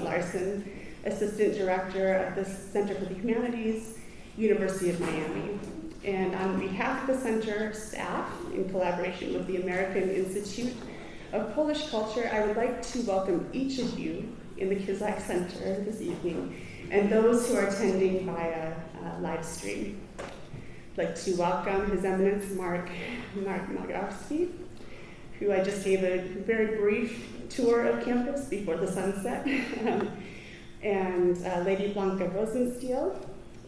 Larson, Assistant Director of the Center for the Humanities, University of Miami. And on behalf of the center staff, in collaboration with the American Institute of Polish Culture, I would like to welcome each of you in the Kizak Center this evening, and those who are attending via live stream. I'd like to welcome His Eminence Marek Magierowski, who I just gave a very brief tour of campus before the sunset, and Lady Blanka Rosenstiel,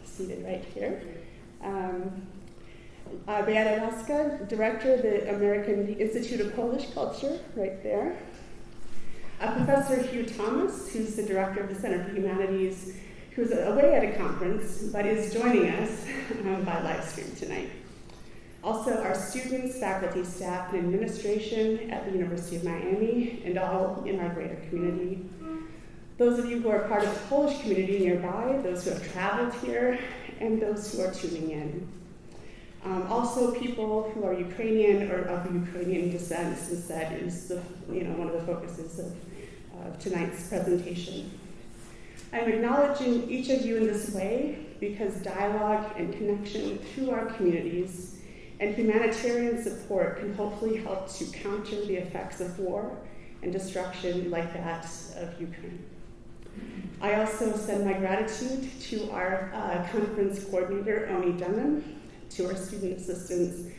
seated right here. Beata Laska, Director of the American Institute of Polish Culture, right there. Professor Hugh Thomas, who's the Director of the Center for Humanities, who's away at a conference, but is joining us by live stream tonight. Also, our students, faculty, staff, and administration at the University of Miami, and all in our greater community. Those of you who are part of the Polish community nearby, those who have traveled here, and those who are tuning in. Also, people who are Ukrainian or of Ukrainian descent, since that is one of the focuses of tonight's presentation. I'm acknowledging each of you in this way because dialogue and connection through our communities and humanitarian support can hopefully help to counter the effects of war and destruction like that of Ukraine. I also send my gratitude to our conference coordinator, Oni Dunham, to our student assistants,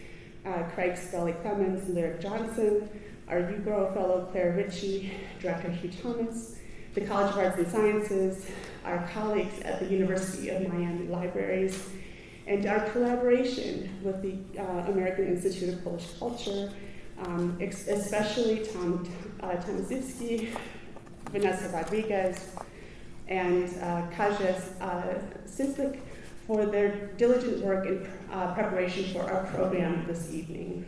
Craig Scully-Clemens and Lyric Johnson, our UGRO fellow, Claire Ritchie, Director Hugh Thomas, the College of Arts and Sciences, our colleagues at the University of Miami Libraries, and our collaboration with the American Institute of Polish Culture, especially Tom Tomaszewski, Vanessa Rodriguez, and Kaja Sislik for their diligent work in preparation for our program this evening.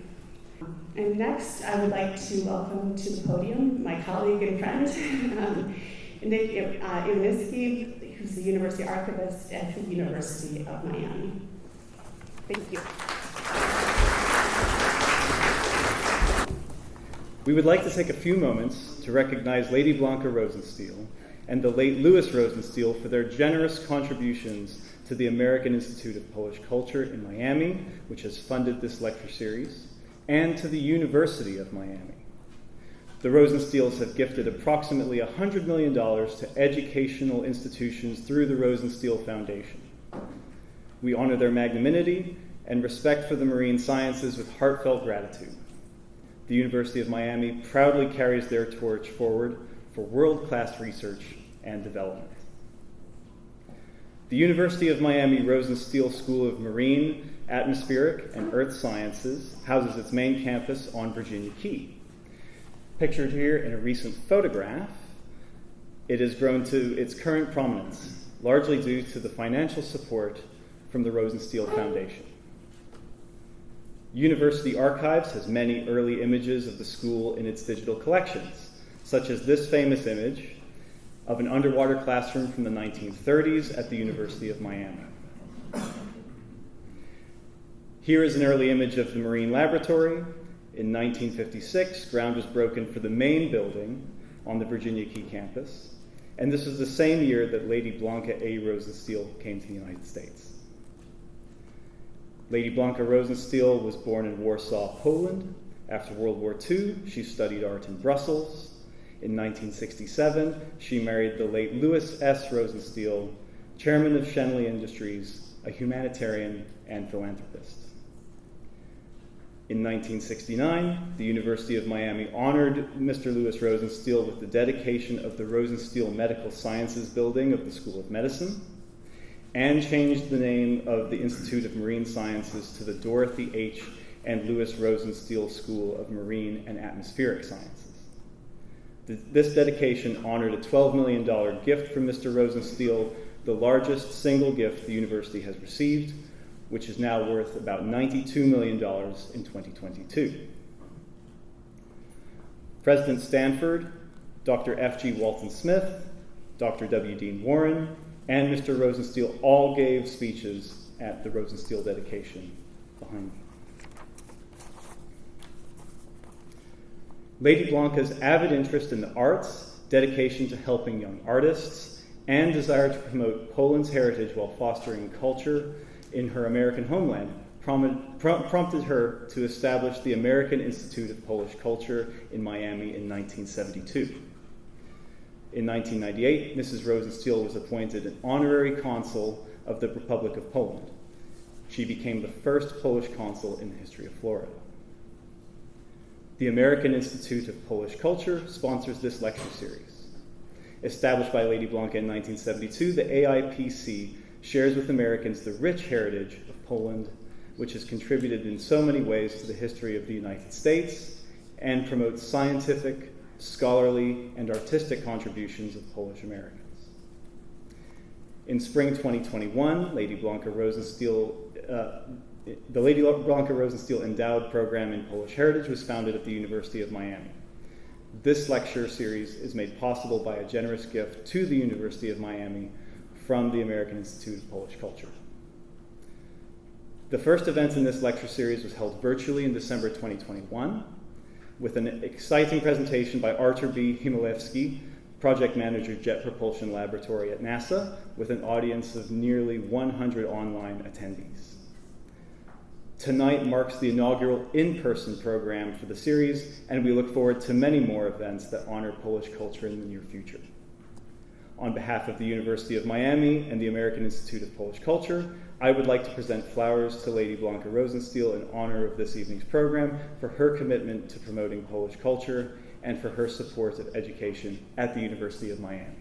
And next, I would like to welcome to the podium my colleague and friend, Nick Ivaniski, who's the University Archivist at the University of Miami. Thank you. We would like to take a few moments to recognize Lady Blanka Rosenstiel and the late Louis Rosenstiel for their generous contributions to the American Institute of Polish Culture in Miami, which has funded this lecture series, and to the University of Miami. The Rosenstiels have gifted approximately $100 million to educational institutions through the Rosenstiel Foundation. We honor their magnanimity and respect for the marine sciences with heartfelt gratitude. The University of Miami proudly carries their torch forward for world-class research and development. The University of Miami Rosenstiel School of Marine, Atmospheric, and Earth Sciences houses its main campus on Virginia Key. Pictured here in a recent photograph, it has grown to its current prominence, largely due to the financial support from the Rosenstiel Foundation. University Archives has many early images of the school in its digital collections, such as this famous image of an underwater classroom from the 1930s at the University of Miami. Here is an early image of the Marine Laboratory. In 1956, ground was broken for the main building on the Virginia Key campus, and this was the same year that Lady Blanka A. Rosenstiel came to the United States. Lady Blanka Rosenstiel was born in Warsaw, Poland. After World War II, she studied art in Brussels. In 1967, she married the late Louis S. Rosenstiel, chairman of Shenley Industries, a humanitarian and philanthropist. In 1969, the University of Miami honored Mr. Louis Rosenstiel with the dedication of the Rosenstiel Medical Sciences Building of the School of Medicine, and changed the name of the Institute of Marine Sciences to the Dorothy H. and Louis Rosenstiel School of Marine and Atmospheric Sciences. This dedication honored a $12 million gift from Mr. Rosenstiel, the largest single gift the university has received, which is now worth about $92 million in 2022. President Stanford, Dr. F.G. Walton Smith, Dr. W. Dean Warren, and Mr. Rosenstiel all gave speeches at the Rosenstiel dedication behind me. Lady Blanka's avid interest in the arts dedication to helping young artists, and desire to promote Poland's heritage while fostering culture in her American homeland prompted her to establish the American Institute of Polish Culture in Miami in 1972. In 1998, Mrs. Rosenstiel was appointed an honorary consul of the Republic of Poland. She became the first Polish consul in the history of Florida. The American Institute of Polish Culture sponsors this lecture series. Established by Lady Blanka in 1972, the AIPC shares with Americans the rich heritage of Poland, which has contributed in so many ways to the history of the United States and promotes scientific, scholarly, and artistic contributions of Polish Americans. In spring 2021, Lady Blanka Rosenstiel, the Lady Blanka Rosenstiel Endowed Program in Polish Heritage was founded at the University of Miami. This lecture series is made possible by a generous gift to the University of Miami from the American Institute of Polish Culture. The first event in this lecture series was held virtually in December 2021 with an exciting presentation by Artur B. Chmielewski, Project Manager Jet Propulsion Laboratory at NASA, with an audience of nearly 100 online attendees. Tonight marks the inaugural in-person program for the series, and we look forward to many more events that honor Polish culture in the near future. On behalf of the University of Miami and the American Institute of Polish Culture, I would like to present flowers to Lady Blanka Rosenstiel in honor of this evening's program for her commitment to promoting Polish culture and for her support of education at the University of Miami.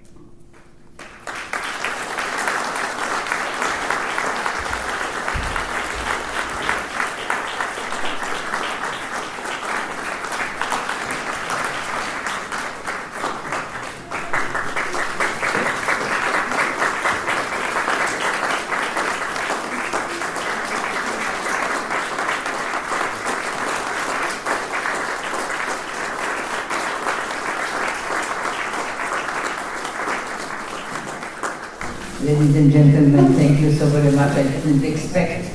Ladies and gentlemen, thank you so very much. I didn't expect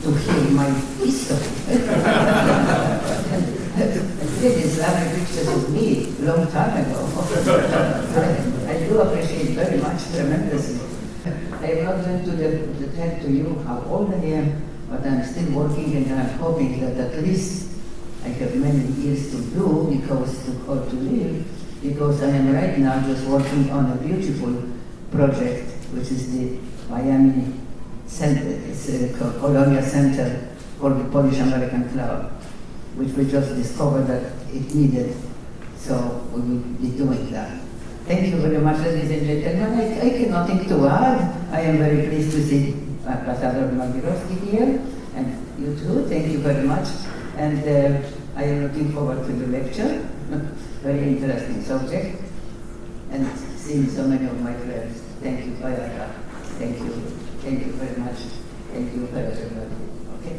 to hear my history. This lovely pictures of me a long time ago. I do appreciate very much, tremendously. I'm not going to tell to you how old I am, but I'm still working, and I'm hoping that at least I have many years to do or to live, because I am right now just working on a beautiful project, which is the Miami Center. It's a Colonial Center for the Polish American Club, which we just discovered that it needed. So we will be doing that. Thank you very much, ladies and gentlemen. I have nothing to add. I am very pleased to see Ambassador Magierowski here, and you too. Thank you very much. And I am looking forward to the lecture. Very interesting subject, and seeing so many of my friends. Thank you, Bayaka. Thank you. Thank you very much. Thank you, everybody. Okay.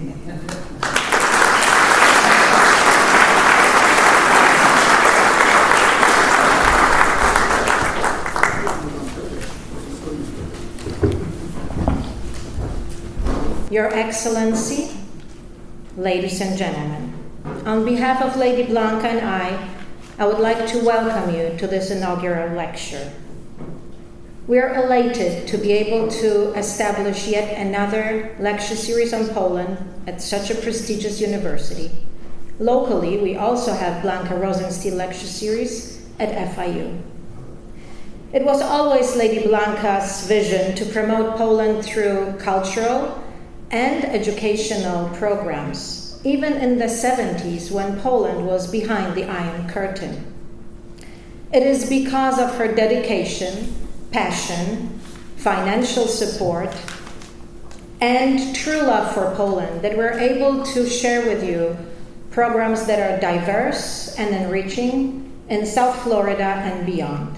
Your Excellency, ladies and gentlemen, on behalf of Lady Blanka and I would like to welcome you to this inaugural lecture. We are elated to be able to establish yet another lecture series on Poland at such a prestigious university. Locally, we also have Blanka Rosenstiel lecture series at FIU. It was always Lady Blanka's vision to promote Poland through cultural and educational programs, even in the 70s when Poland was behind the Iron Curtain. It is because of her dedication, passion, financial support, and true love for Poland that we're able to share with you programs that are diverse and enriching in South Florida and beyond.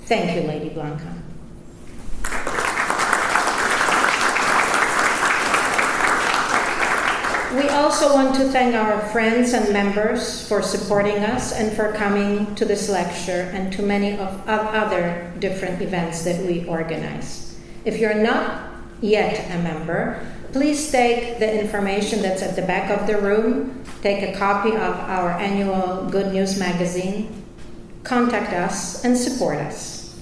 Thank you, Lady Blanka. We also want to thank our friends and members for supporting us and for coming to this lecture and to many of other different events that we organize. If you're not yet a member, please take the information that's at the back of the room, take a copy of our annual Good News magazine, contact us and support us.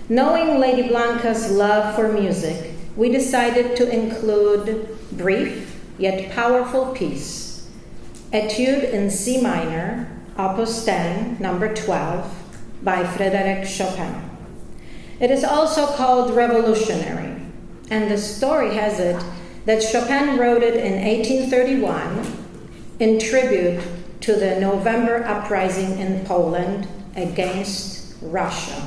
Knowing Lady Blanka's love for music, we decided to include brief yet powerful piece, Etude in C minor, Opus 10, number 12, by Frédéric Chopin. It is also called Revolutionary, and the story has it that Chopin wrote it in 1831 in tribute to the November uprising in Poland against Russia.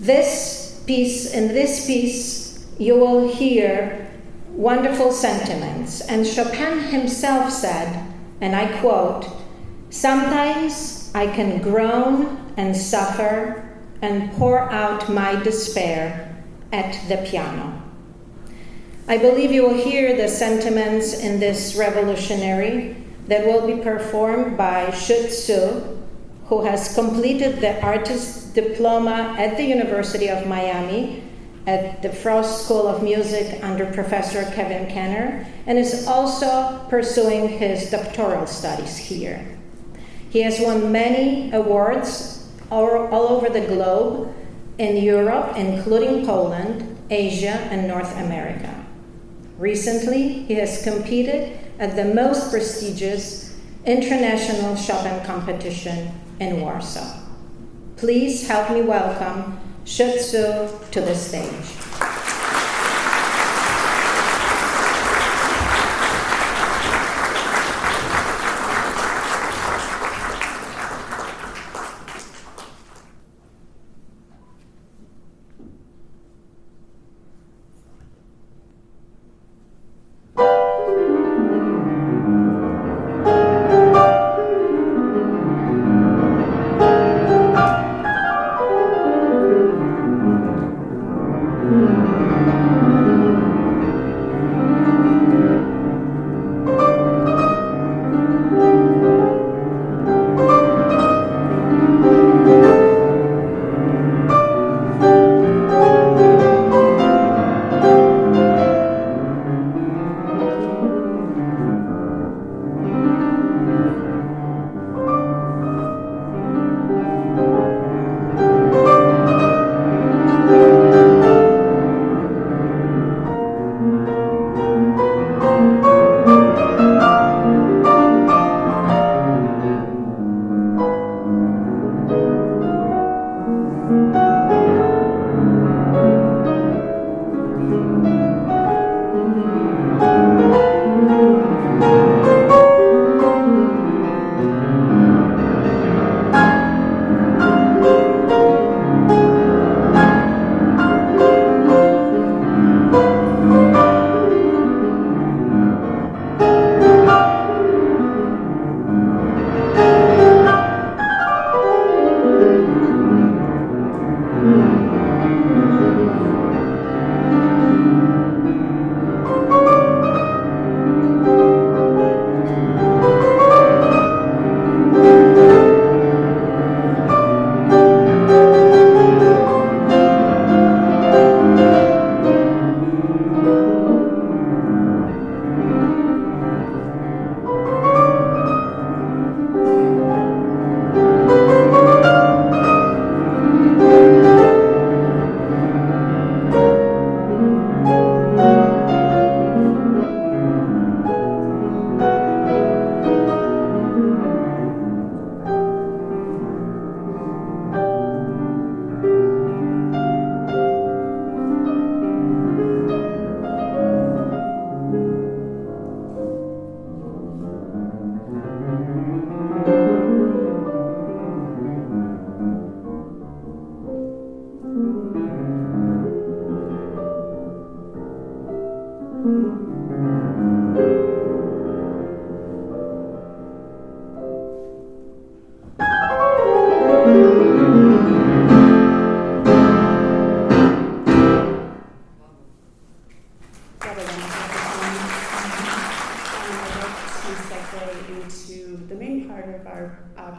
In this piece, you will hear wonderful sentiments, and Chopin himself said, and I quote, "Sometimes I can groan and suffer and pour out my despair at the piano." I believe you will hear the sentiments in this revolutionary that will be performed by Shut Su, who has completed the artist diploma at the University of Miami at the Frost School of Music under Professor Kevin Kenner, and is also pursuing his doctoral studies here. He has won many awards all over the globe, in Europe, including Poland, Asia, and North America. Recently, he has competed at the most prestigious international Chopin competition in Warsaw. Please help me welcome Shut Su to the stage.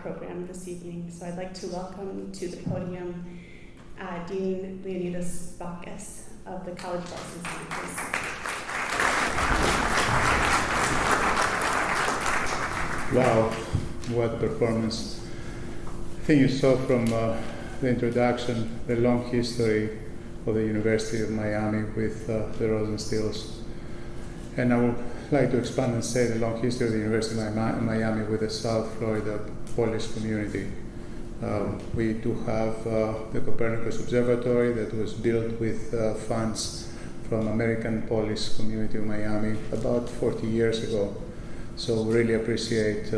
Program this evening. So I'd like to welcome to the podium Dean Leonidas Bacchus of the College of Arts and Sciences. Wow, what performance. think you saw from the introduction the long history of the University of Miami with the Rosenstiels. And I would like to expand and say the long history of the University of Miami with the South Florida Polish community. We do have the Copernicus Observatory that was built with funds from American Polish community of Miami about 40 years ago. So we really appreciate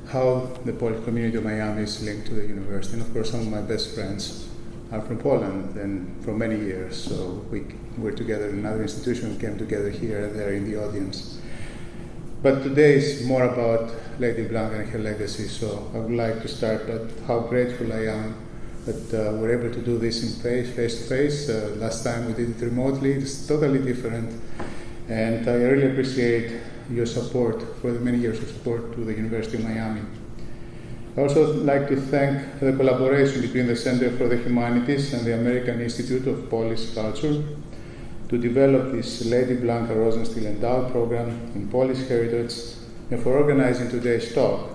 how the Polish community of Miami is linked to the university. And of course, some of my best friends are from Poland and for many years. So we were together in another institution, came together here and there in the audience. But today is more about Lady Blanka and her legacy. So I would like to start at how grateful I am that we're able to do this in face to face. Last time we did it remotely. It's totally different. And I really appreciate your support for the many years of support to the University of Miami. I also like to thank the collaboration between the Center for the Humanities and the American Institute of Polish Culture to develop this Lady Blanka Rosenstiel Endowed program in Polish heritage and for organizing today's talk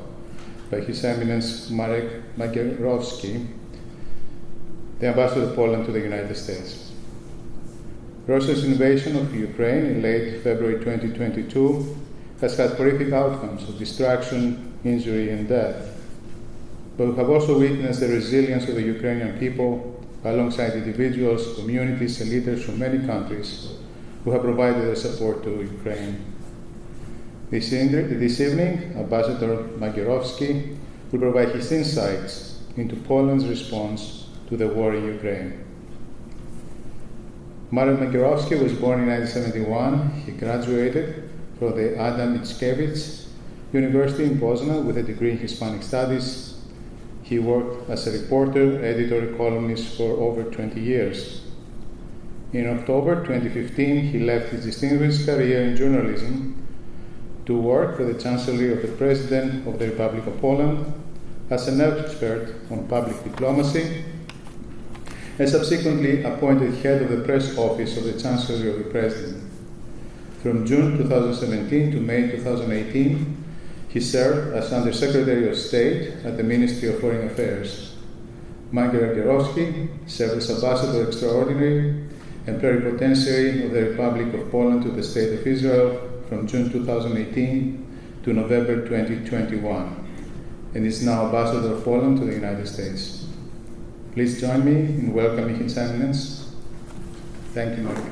by His Eminence Marek Magierowski, the Ambassador of Poland to the United States. Russia's invasion of Ukraine in late February 2022 has had horrific outcomes of destruction, injury, and death. But we have also witnessed the resilience of the Ukrainian people alongside individuals, communities, and leaders from many countries who have provided their support to Ukraine. This evening, Ambassador Magierowski will provide his insights into Poland's response to the war in Ukraine. Marek Magierowski was born in 1971. He graduated from the Adam Mickiewicz University in Poznan with a degree in Hispanic Studies. He worked as a reporter, editor, and columnist for over 20 years. In October 2015, he left his distinguished career in journalism to work for the Chancellery of the President of the Republic of Poland as an expert on public diplomacy, and subsequently appointed head of the press office of the Chancellery of the President. From June 2017 to May 2018, he served as Undersecretary of State at the Ministry of Foreign Affairs. Magierowski served as Ambassador Extraordinary and Plenipotentiary of the Republic of Poland to the State of Israel from June 2018 to November 2021, and is now Ambassador of Poland to the United States. Please join me in welcoming His Eminence. Thank you, Marek.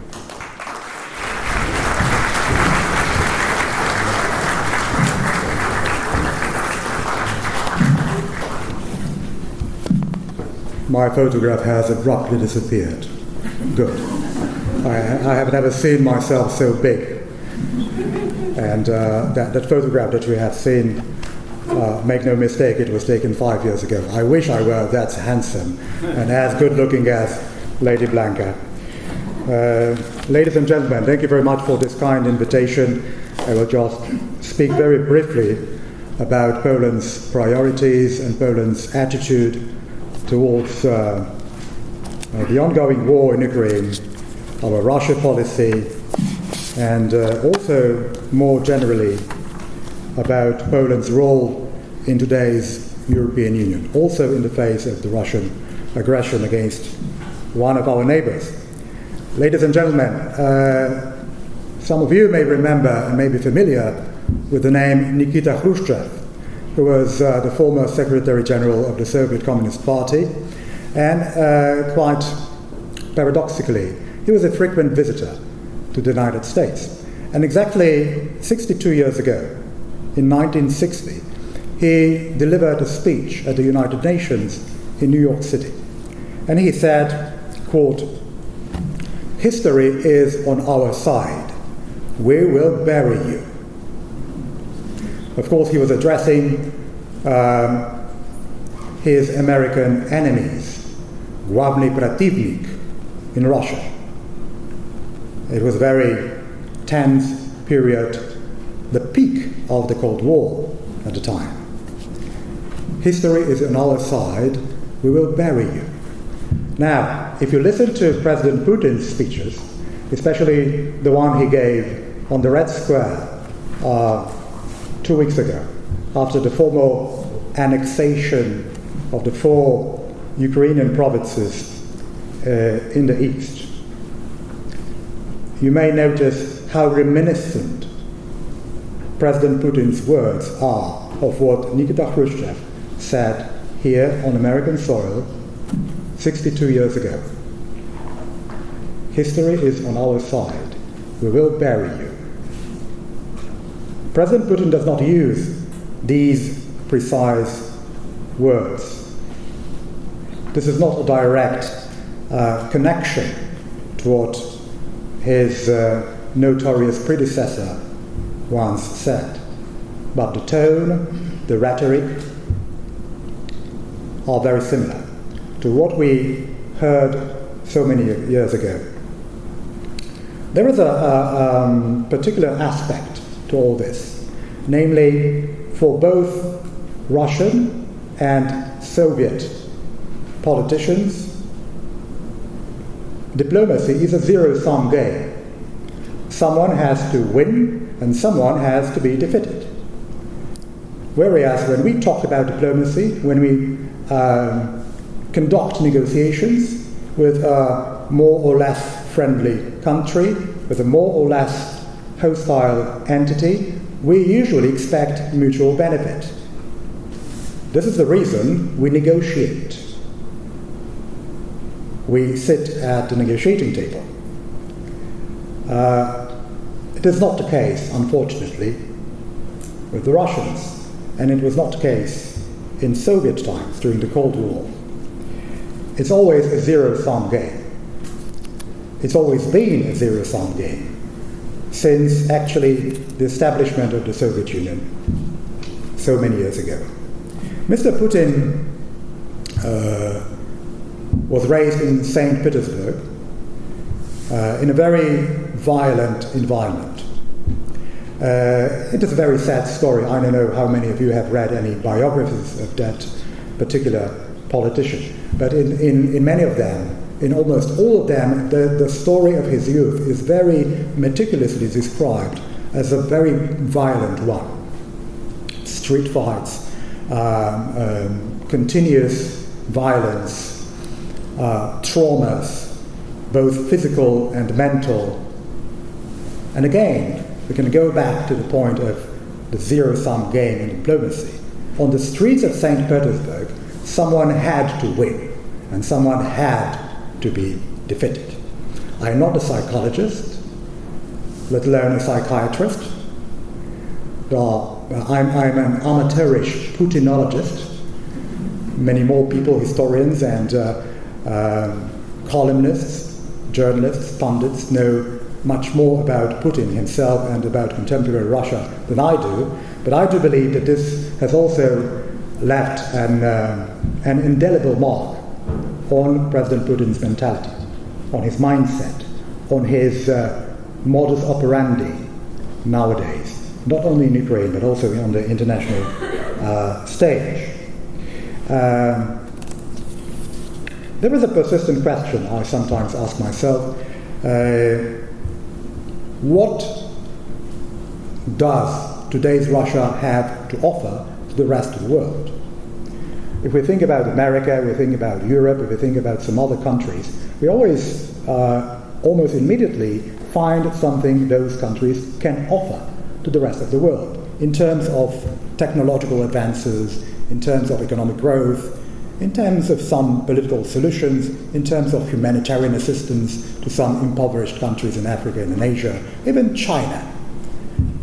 My photograph has abruptly disappeared. Good. I have never seen myself so big. And that photograph that we have seen, make no mistake, it was taken 5 years ago. I wish I were that handsome and as good looking as Lady Blanka. Ladies and gentlemen, thank you very much for this kind invitation. I will just speak very briefly about Poland's priorities and Poland's attitude towards the ongoing war in Ukraine, our Russia policy, and also more generally about Poland's role in today's European Union, also in the face of the Russian aggression against one of our neighbors. Ladies and gentlemen, some of you may remember and may be familiar with the name Nikita Khrushchev, who was the former Secretary General of the Soviet Communist Party, and quite paradoxically, he was a frequent visitor to the United States. And exactly 62 years ago, in 1960, he delivered a speech at the United Nations in New York City. And he said, quote, "History is on our side. We will bury you." Of course, he was addressing his American enemies, Главный противник in Russia. It was a very tense period, the peak of the Cold War at the time. History is on our side, we will bury you. Now, if you listen to President Putin's speeches, especially the one he gave on the Red Square 2 weeks ago, after the formal annexation of the 4 Ukrainian provinces in the east, you may notice how reminiscent President Putin's words are of what Nikita Khrushchev said here on American soil 62 years ago. History is on our side. We will bury you. President Putin does not use these precise words. This is not a direct connection to what his notorious predecessor once said. But the tone, the rhetoric are very similar to what we heard so many years ago. There is a particular aspect to all this, namely for both Russian and Soviet politicians, diplomacy is a zero-sum game. Someone has to win and someone has to be defeated. Whereas when we talk about diplomacy, when we conduct negotiations with a more or less friendly country, with a more or less hostile entity, we usually expect mutual benefit. This is the reason we negotiate. We sit at the negotiating table. It is not the case, unfortunately, with the Russians, and it was not the case in Soviet times during the Cold War. It's always a zero-sum game. It's always been a zero-sum game since actually the establishment of the Soviet Union so many years ago. Mr. Putin was raised in St. Petersburg in a very violent environment. It is a very sad story. I don't know how many of you have read any biographies of that particular politician, but in many of them, in almost all of them, the story of his youth is very meticulously described as a very violent one. Street fights, continuous violence, traumas, both physical and mental. And again, we can go back to the point of the zero-sum game in diplomacy. On the streets of St. Petersburg, someone had to win, and someone had to be defeated. I am not a psychologist, let alone a psychiatrist. I'm an amateurish Putinologist. Many more people, historians and columnists, journalists, pundits, know much more about Putin himself and about contemporary Russia than I do. But I do believe that this has also left an indelible mark on President Putin's mentality, on his mindset, on his modus operandi nowadays, not only in Ukraine but also on the international stage. There is a persistent question I sometimes ask myself. What does today's Russia have to offer to the rest of the world? If we think about America, we think about Europe, if we think about some other countries, we always almost immediately find something those countries can offer to the rest of the world in terms of technological advances, in terms of economic growth, in terms of some political solutions, in terms of humanitarian assistance to some impoverished countries in Africa and in Asia, even China,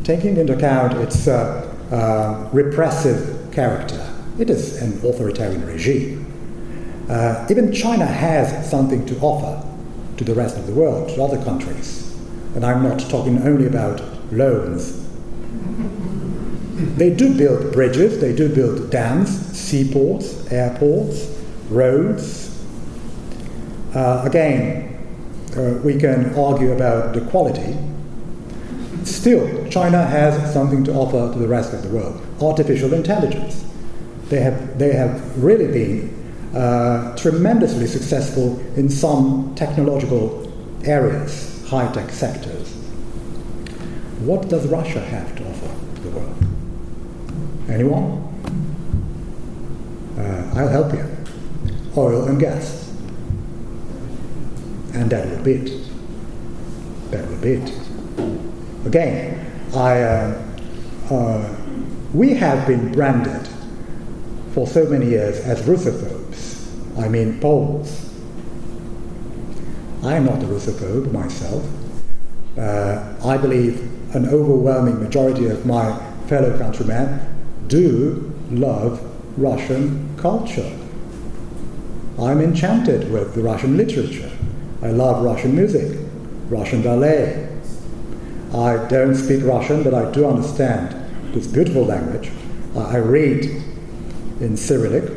taking into account its repressive character. It is an authoritarian regime. Even China has something to offer to the rest of the world, to other countries. And I'm not talking only about loans. They do build bridges, they do build dams, seaports, airports, roads. Again, we can argue about the quality. Still, China has something to offer to the rest of the world. Artificial intelligence. They have really been tremendously successful in some technological areas, high-tech sectors. What does Russia have to offer to the world? Anyone? I'll help you. Oil and gas. And that will be it. That will be it. Again, we have been branded for so many years as Russophobes. I mean Poles. I am not a Russophobe myself. I believe an overwhelming majority of my fellow countrymen do love Russian culture. I'm enchanted with the Russian literature. I love Russian music, Russian ballet. I don't speak Russian, but I do understand this beautiful language. I read in Cyrillic,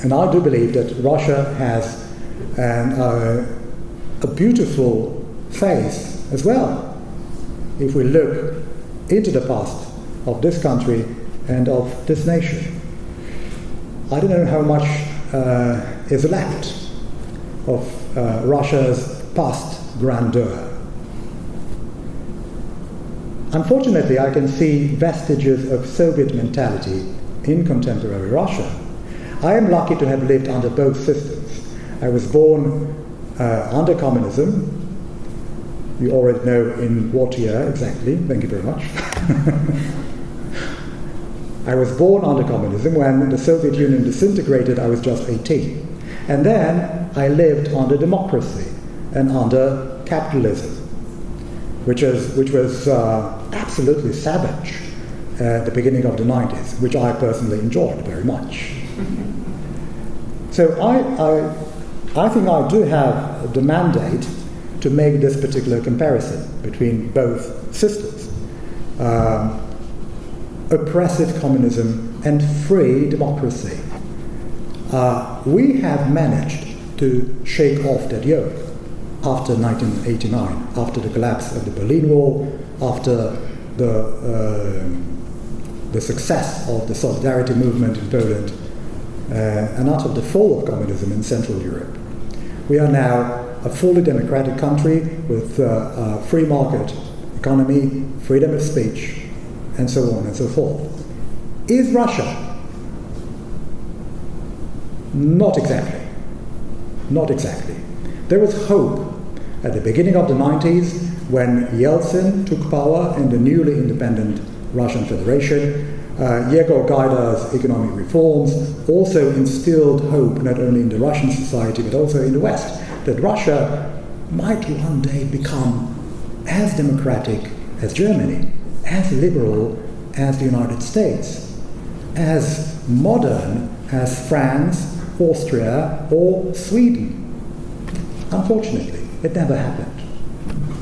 and I do believe that Russia has a beautiful face as well. If we look into the past of this country and of this nation, I don't know how much is left of Russia's past grandeur. Unfortunately, I can see vestiges of Soviet mentality in contemporary Russia. I am lucky to have lived under both systems. I was born under communism. You already know in what year exactly. Thank you very much. I was born under communism. When the Soviet Union disintegrated, I was just 18. And then I lived under democracy and under capitalism, which was absolutely savage at the beginning of the 90s, which I personally enjoyed very much. So I think I do have the mandate to make this particular comparison between both systems. Oppressive communism and free democracy. We have managed to shake off that yoke after 1989, after the collapse of the Berlin Wall, after the success of the Solidarity movement in Poland, and after the fall of communism in Central Europe. We are now a fully democratic country with a free market economy, freedom of speech, and so on and so forth. Is Russia? Not exactly. Not exactly. There was hope at the beginning of the 90s when Yeltsin took power in the newly independent Russian Federation. Yegor Gaidar's economic reforms also instilled hope not only in the Russian society but also in the West, that Russia might one day become as democratic as Germany, as liberal as the United States, as modern as France, Austria, or Sweden. Unfortunately, it never happened.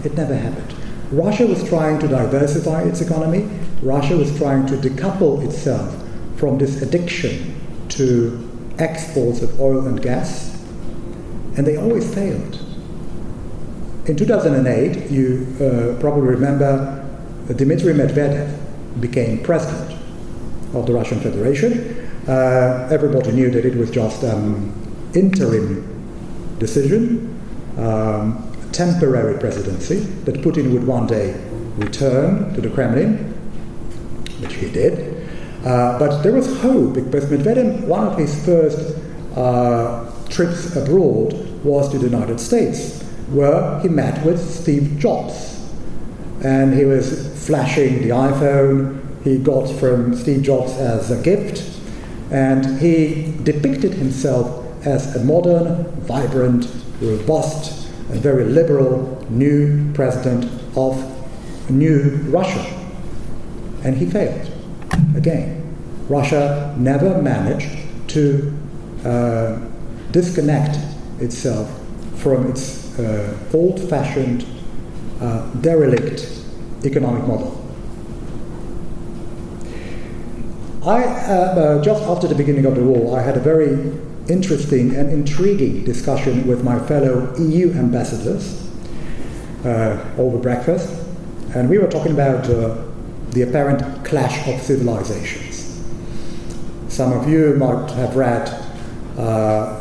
It never happened. Russia was trying to diversify its economy. Russia was trying to decouple itself from this addiction to exports of oil and gas, and they always failed. In 2008, you probably remember Dmitry Medvedev became president of the Russian Federation. Everybody knew that it was just an interim decision, temporary presidency, that Putin would one day return to the Kremlin, which he did. But there was hope, because Medvedev, one of his first trips abroad was to the United States, where he met with Steve Jobs. And he was flashing the iPhone he got from Steve Jobs as a gift, and he depicted himself as a modern, vibrant, robust, and very liberal new president of new Russia. And he failed. Again, Russia never managed to disconnect itself from its old-fashioned, derelict economic model. Just after the beginning of the war, I had a very interesting and intriguing discussion with my fellow EU ambassadors over breakfast, and we were talking about the apparent clash of civilizations. Some of you might have read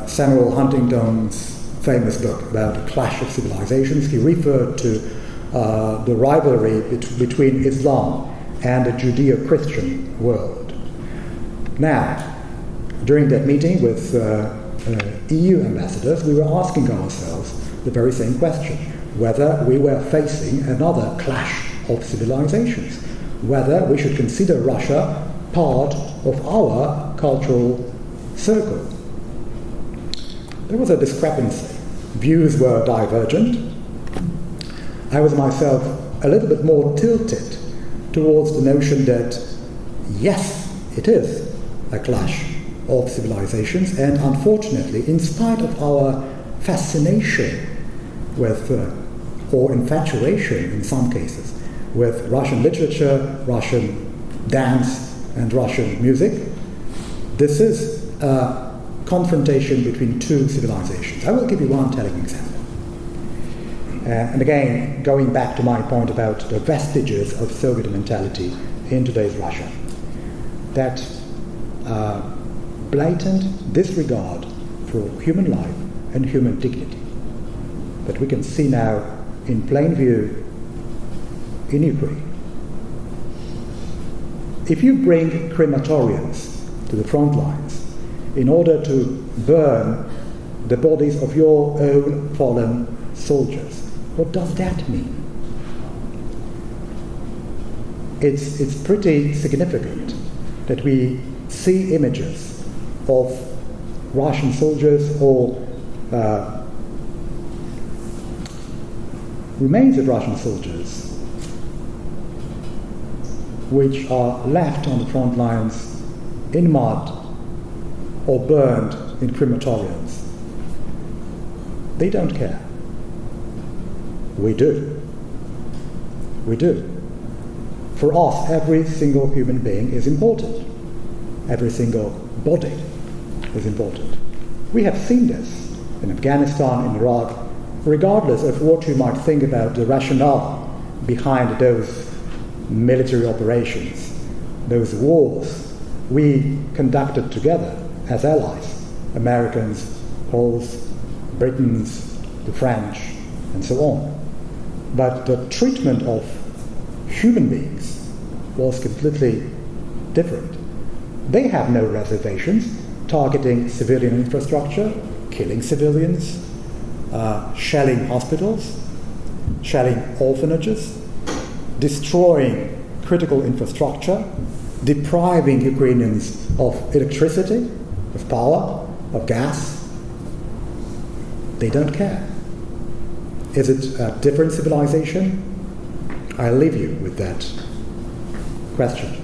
Samuel Huntington's famous book about the clash of civilizations. He referred to the rivalry between Islam and the Judeo-Christian world. Now, During that meeting with EU ambassadors, we were asking ourselves the very same question, whether we were facing another clash of civilizations, whether we should consider Russia part of our cultural circle. There was a discrepancy. Views were divergent. I was myself a little bit more tilted towards the notion that, yes, it is a clash of civilizations, and unfortunately, in spite of our fascination with, or infatuation in some cases, with Russian literature, Russian dance, and Russian music, this is a confrontation between two civilizations. I will give you one telling example. And again, going back to my point about the vestiges of Soviet mentality in today's Russia, that blatant disregard for human life and human dignity that we can see now in plain view in Ukraine. If you bring crematoriums to the front lines in order to burn the bodies of your own fallen soldiers, what does that mean? It's pretty significant that we see images of Russian soldiers or remains of Russian soldiers which are left on the front lines in mud or burned in crematoriums. They don't care. We do. We do. For us, every single human being is important. Every single body is important. We have seen this in Afghanistan, in Iraq, regardless of what you might think about the rationale behind those military operations, those wars we conducted together as allies, Americans, Poles, Britons, the French, and so on. But the treatment of human beings was completely different. They have no reservations targeting civilian infrastructure, killing civilians, shelling hospitals, shelling orphanages, destroying critical infrastructure, depriving Ukrainians of electricity, of power, of gas. They don't care. Is it a different civilization? I'll leave you with that question.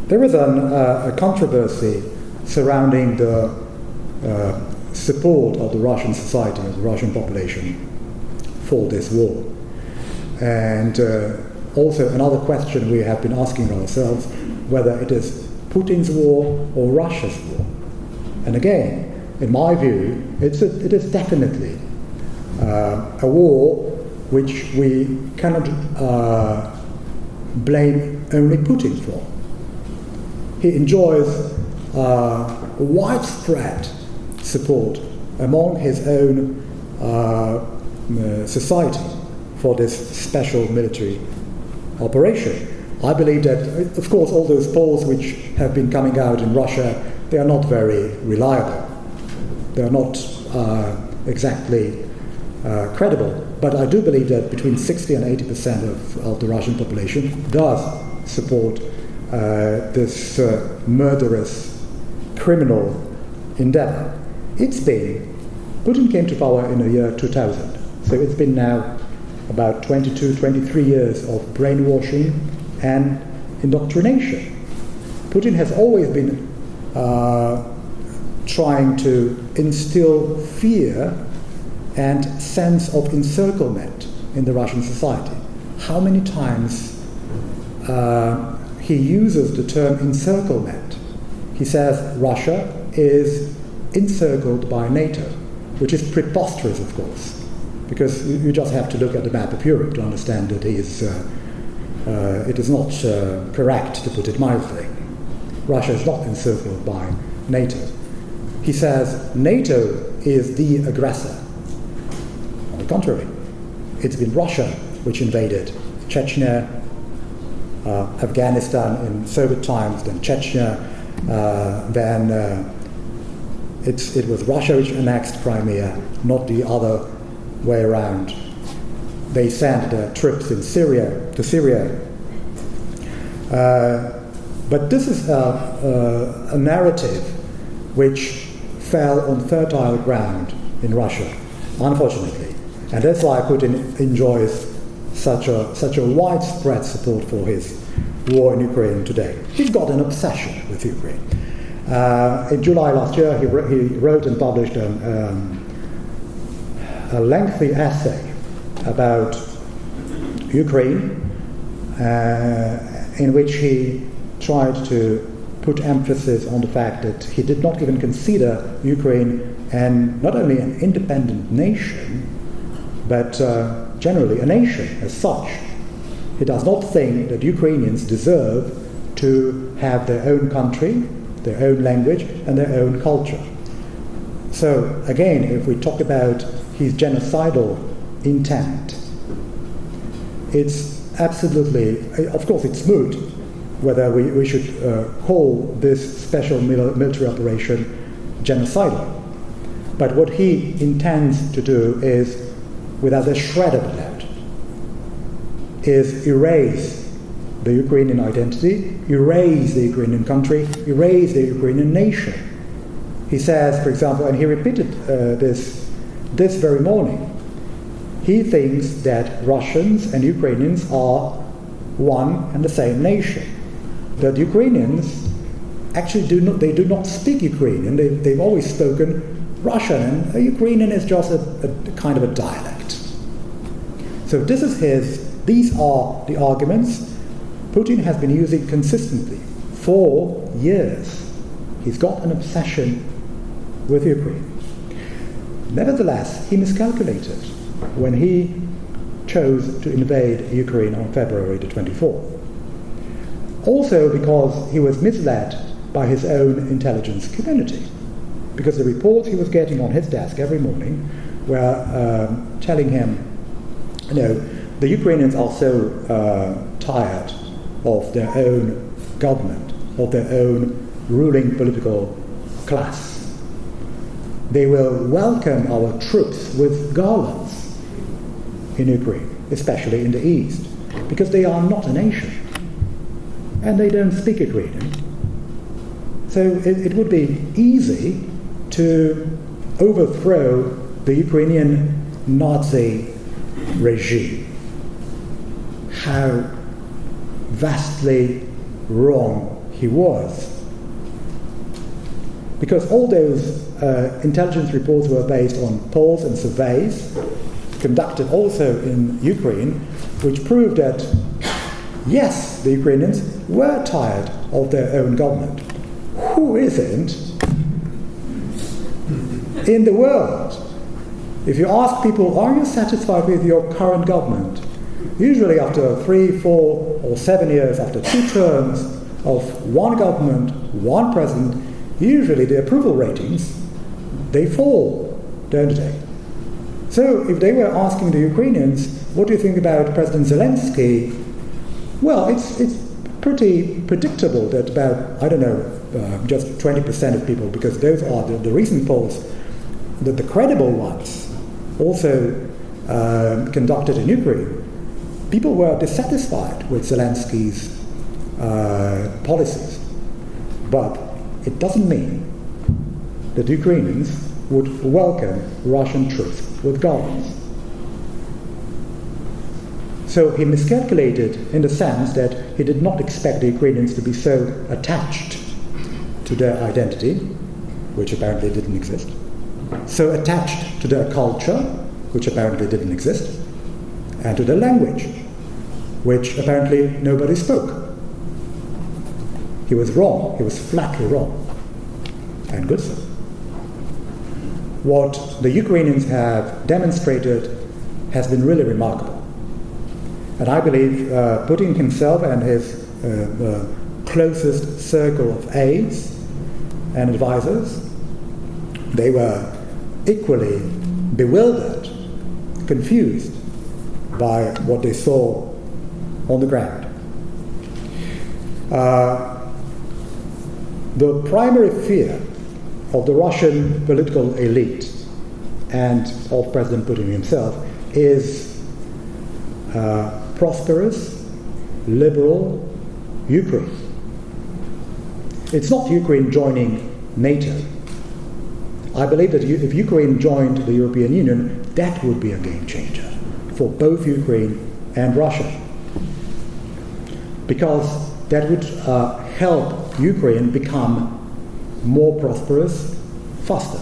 There is a controversy surrounding the support of the Russian society, of the Russian population for this war. And also another question we have been asking ourselves, whether it is Putin's war or Russia's war. And again, in my view, it is definitely a war which we cannot blame only Putin for. He enjoys widespread support among his own society for this special military operation. I believe that, of course, all those polls which have been coming out in Russia, they are not very reliable. They are not exactly credible. But I do believe that between 60 and 80% of the Russian population does support this murderous criminal endeavor. Putin came to power in the year 2000. So it's been now about 22, 23 years of brainwashing and indoctrination. Putin has always been trying to instill fear and sense of encirclement in the Russian society. How many times he uses the term encirclement? He says Russia is encircled by NATO, which is preposterous, of course, because you just have to look at the map of Europe to understand that it is not correct, to put it mildly. Russia is not encircled by NATO. He says NATO is the aggressor. On the contrary, it's been Russia which invaded Chechnya, Afghanistan in Soviet times, then Chechnya, then it was Russia which annexed Crimea, not the other way around. They sent troops to Syria. But this is a narrative which fell on fertile ground in Russia, unfortunately. And that's why Putin enjoys such a widespread support for his war in Ukraine today. He's got an obsession with Ukraine. In July last year, he wrote and published a lengthy essay about Ukraine, in which he tried to put emphasis on the fact that he did not even consider Ukraine and not only an independent nation, but generally a nation as such. He does not think that Ukrainians deserve to have their own country, their own language, and their own culture. So again, if we talk about his genocidal intent, it's absolutely, of course it's moot whether we should call this special military operation genocidal. But what he intends to do is, without a shred of doubt, is erase the Ukrainian identity, erase the Ukrainian country, erase the Ukrainian nation. He says, for example, and he repeated this very morning, he thinks that Russians and Ukrainians are one and the same nation. That Ukrainians actually do not speak Ukrainian. They've always spoken Russian, and Ukrainian is just a kind of a dialect. So these are the arguments Putin has been using consistently for years. He's got an obsession with Ukraine. Nevertheless, he miscalculated when he chose to invade Ukraine on February the 24th. Also because he was misled by his own intelligence community. Because the reports he was getting on his desk every morning were telling him, the Ukrainians are so tired of their own government, of their own ruling political class. They will welcome our troops with garlands in Ukraine, especially in the east, because they are not a nation, and they don't speak Ukrainian. So it would be easy to overthrow the Ukrainian Nazi regime. How vastly wrong he was. Because all those intelligence reports were based on polls and surveys conducted also in Ukraine, which proved that, yes, the Ukrainians were tired of their own government. Who isn't in the world? If you ask people, are you satisfied with your current government? Usually after 3, 4, or 7 years, after 2 terms of one government, one president, usually the approval ratings, they fall, don't they? So if they were asking the Ukrainians, what do you think about President Zelensky? Well, it's pretty predictable that about, just 20% of people, because those are the recent polls, the credible ones, also conducted in Ukraine, people were dissatisfied with Zelensky's policies. But it doesn't mean that the Ukrainians would welcome Russian troops with garlands. So he miscalculated in the sense that he did not expect the Ukrainians to be so attached to their identity, which apparently didn't exist, so attached to their culture, which apparently didn't exist, and to their language, which apparently nobody spoke. He was wrong. He was flatly wrong. And good so. What the Ukrainians have demonstrated has been really remarkable. And I believe Putin himself and his closest circle of aides and advisors, they were equally bewildered, confused by what they saw on the ground. The primary fear of the Russian political elite and of President Putin himself is prosperous, liberal Ukraine. It's not Ukraine joining NATO. I believe that if Ukraine joined the European Union, that would be a game changer for both Ukraine and Russia, because that would help Ukraine become more prosperous faster.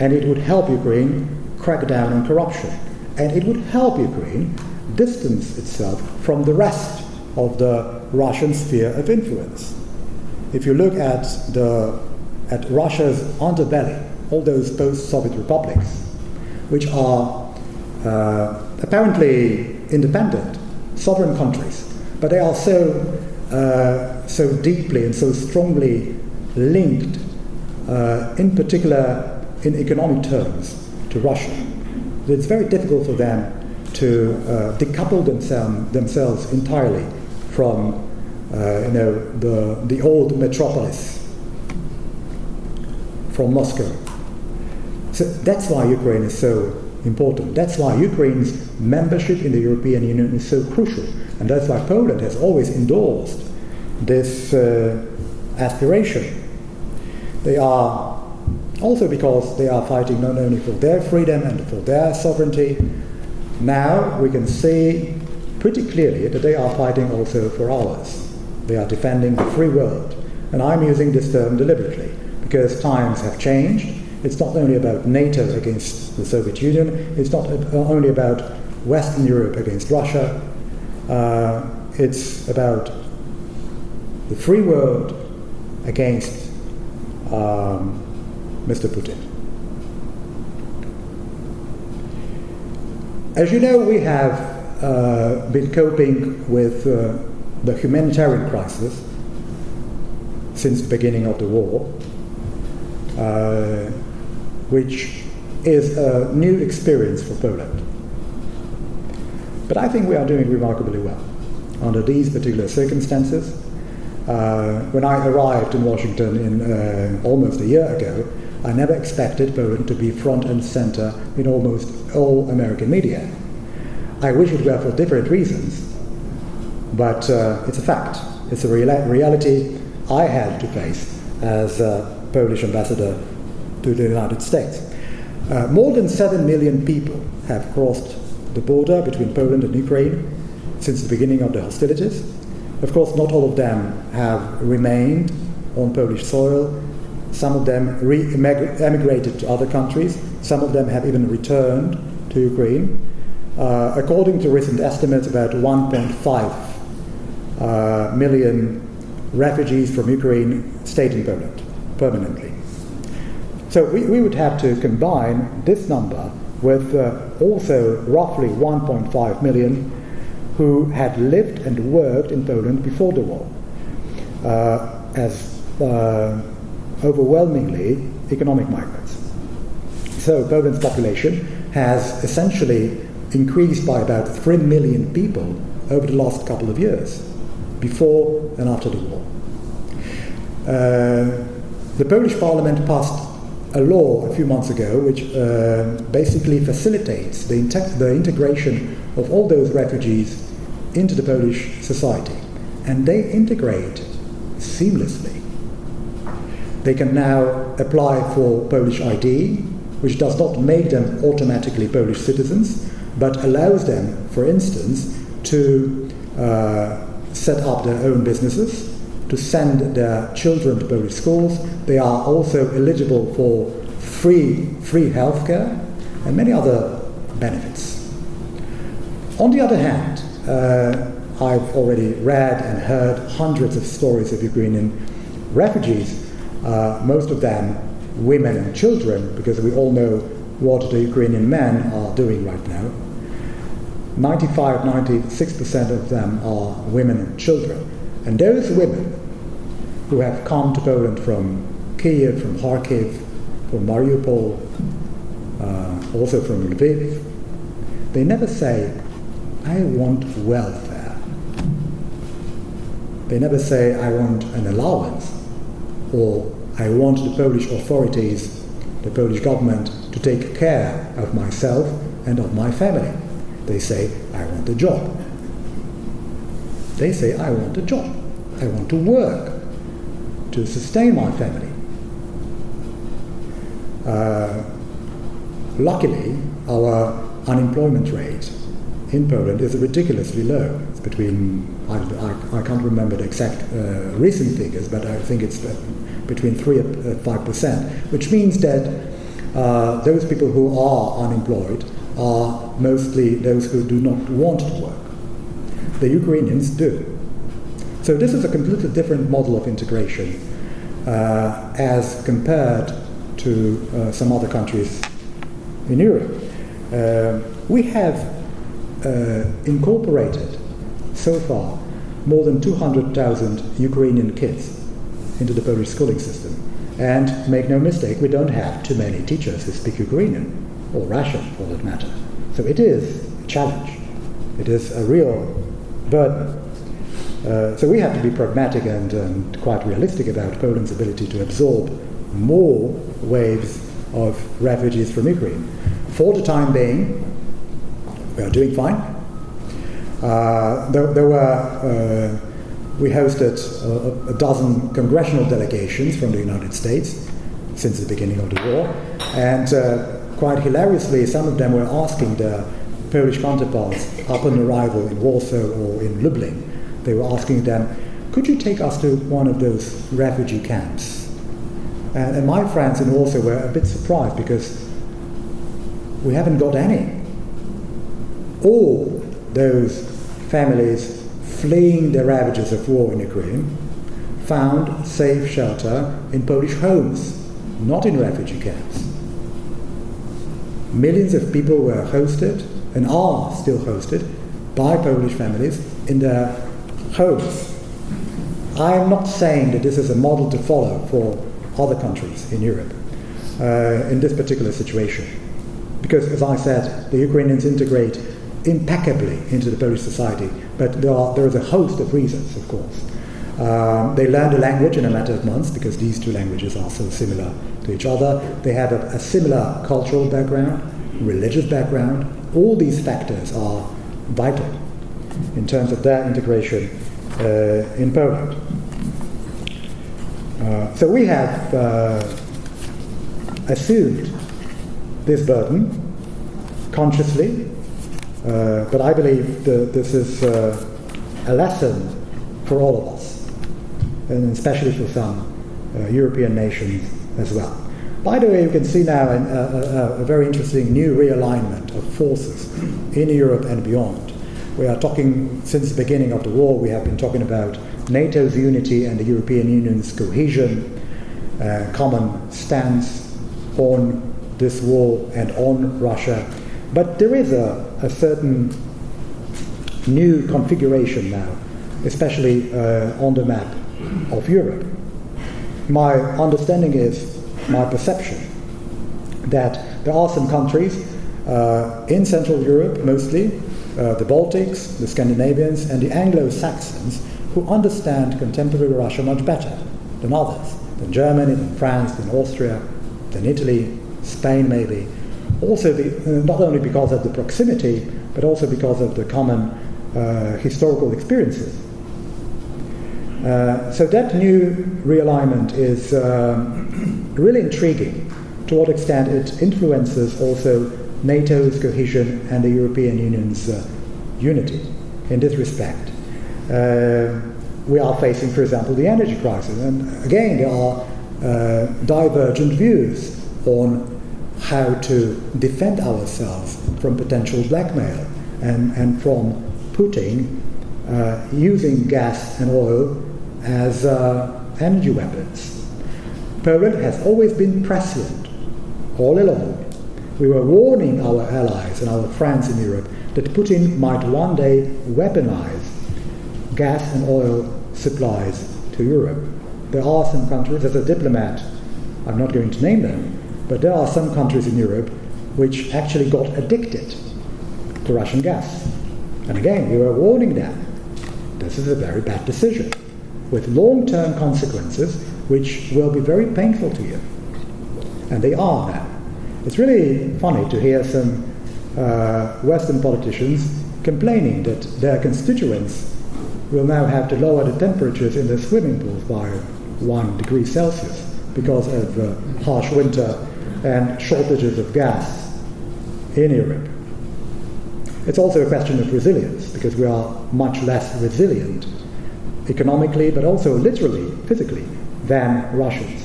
And it would help Ukraine crack down on corruption. And it would help Ukraine distance itself from the rest of the Russian sphere of influence. If you look at Russia's underbelly, all those post-Soviet republics, which are apparently independent, sovereign countries, but they are so deeply and so strongly linked, in particular in economic terms, to Russia. It's very difficult for them to decouple themselves entirely from the old metropolis, from Moscow. So that's why Ukraine is so important. That's why Ukraine's membership in the European Union is so crucial. And that's why Poland has always endorsed this aspiration. They are also, because they are fighting not only for their freedom and for their sovereignty, now we can see pretty clearly that they are fighting also for ours. They are defending the free world. And I'm using this term deliberately, because times have changed. It's not only about NATO against the Soviet Union, it's not only about Western Europe against Russia, it's about the free world against Mr. Putin. As you know, we have been coping with the humanitarian crisis since the beginning of the war, which is a new experience for Poland. But I think we are doing remarkably well under these particular circumstances. When I arrived in Washington almost a year ago, I never expected Poland to be front and center in almost all American media. I wish it were for different reasons, but it's a fact. It's a reality I had to face as Polish ambassador to the United States. More than 7 million people have crossed the border between Poland and Ukraine since the beginning of the hostilities. Of course, not all of them have remained on Polish soil. Some of them emigrated to other countries. Some of them have even returned to Ukraine. According to recent estimates, about 1.5 million refugees from Ukraine stayed in Poland permanently. So we would have to combine this number with also roughly 1.5 million who had lived and worked in Poland before the war, as overwhelmingly economic migrants. So Poland's population has essentially increased by about 3 million people over the last couple of years, before and after the war. The Polish parliament passed a law a few months ago which basically facilitates the integration of all those refugees into the Polish society. And they integrate seamlessly. They can now apply for Polish ID, which does not make them automatically Polish citizens, but allows them, for instance, to set up their own businesses, to send their children to Polish schools. They are also eligible for free healthcare and many other benefits. On the other hand, I've already read and heard hundreds of stories of Ukrainian refugees, most of them women and children, because we all know what the Ukrainian men are doing right now. 96% of them are women and children. And those women who have come to Poland from Kiev, from Kharkiv, from Mariupol, also from Lviv, they never say, I want welfare. They never say, I want an allowance, or I want the Polish authorities, the Polish government, to take care of myself and of my family. They say, I want a job. They say, I want a job. I want to work to sustain my family. Luckily, our unemployment rate in Poland is ridiculously low. It's between, I can't remember the exact recent figures, but I think it's between 3 and 5%, which means that those people who are unemployed are mostly those who do not want to work. The Ukrainians do. So this is a completely different model of integration as compared to some other countries in Europe. We have incorporated so far more than 200,000 Ukrainian kids into the Polish schooling system. And make no mistake, we don't have too many teachers who speak Ukrainian, or Russian for that matter. So it is a challenge. It is a real burden. So we have to be pragmatic and quite realistic about Poland's ability to absorb more waves of refugees from Ukraine. For the time being, we are doing fine. We hosted a dozen congressional delegations from the United States since the beginning of the war, and quite hilariously, some of them were asking their Polish counterparts upon arrival in Warsaw or in Lublin, they were asking them, could you take us to one of those refugee camps? And my friends in Warsaw were a bit surprised because we haven't got any. All those families fleeing the ravages of war in Ukraine found safe shelter in Polish homes, not in refugee camps. Millions of people were hosted and are still hosted by Polish families in their homes. I am not saying that this is a model to follow for other countries in Europe in this particular situation. Because, as I said, the Ukrainians integrate impeccably into the Polish society, but there is a host of reasons, of course. They learn the language in a matter of months because these two languages are so similar to each other. They have a similar cultural background, religious background. All these factors are vital in terms of their integration in Poland. So we have assumed this burden consciously, but I believe that this is a lesson for all of us, and especially for some European nations as well. By the way, you can see now a very interesting new realignment of forces in Europe and beyond. We are talking, since the beginning of the war, we have been talking about NATO's unity and the European Union's cohesion, common stance on this war and on Russia. But there is a certain new configuration now, especially on the map of Europe. My understanding is, my perception, that there are some countries in Central Europe, mostly, the Baltics, the Scandinavians, and the Anglo-Saxons, who understand contemporary Russia much better than others, than Germany, than France, than Austria, than Italy, Spain maybe. Also, not only because of the proximity, but also because of the common historical experiences. So that new realignment is really intriguing, to what extent it influences also NATO's cohesion and the European Union's unity in this respect. We are facing, for example, the energy crisis, and again there are divergent views on how to defend ourselves from potential blackmail and from Putin using gas and oil as energy weapons. Poland has always been prescient all along. We were warning our allies and our friends in Europe that Putin might one day weaponize gas and oil supplies to Europe. There are some countries, as a diplomat, I'm not going to name them, but there are some countries in Europe which actually got addicted to Russian gas. And again, we were warning them. This is a very bad decision. with long-term consequences which will be very painful to you. And they are now. It's really funny to hear some Western politicians complaining that their constituents will now have to lower the temperatures in their swimming pools by 1 degree Celsius because of harsh winter and shortages of gas in Europe. It's also a question of resilience, because we are much less resilient economically, but also literally, physically, than Russians.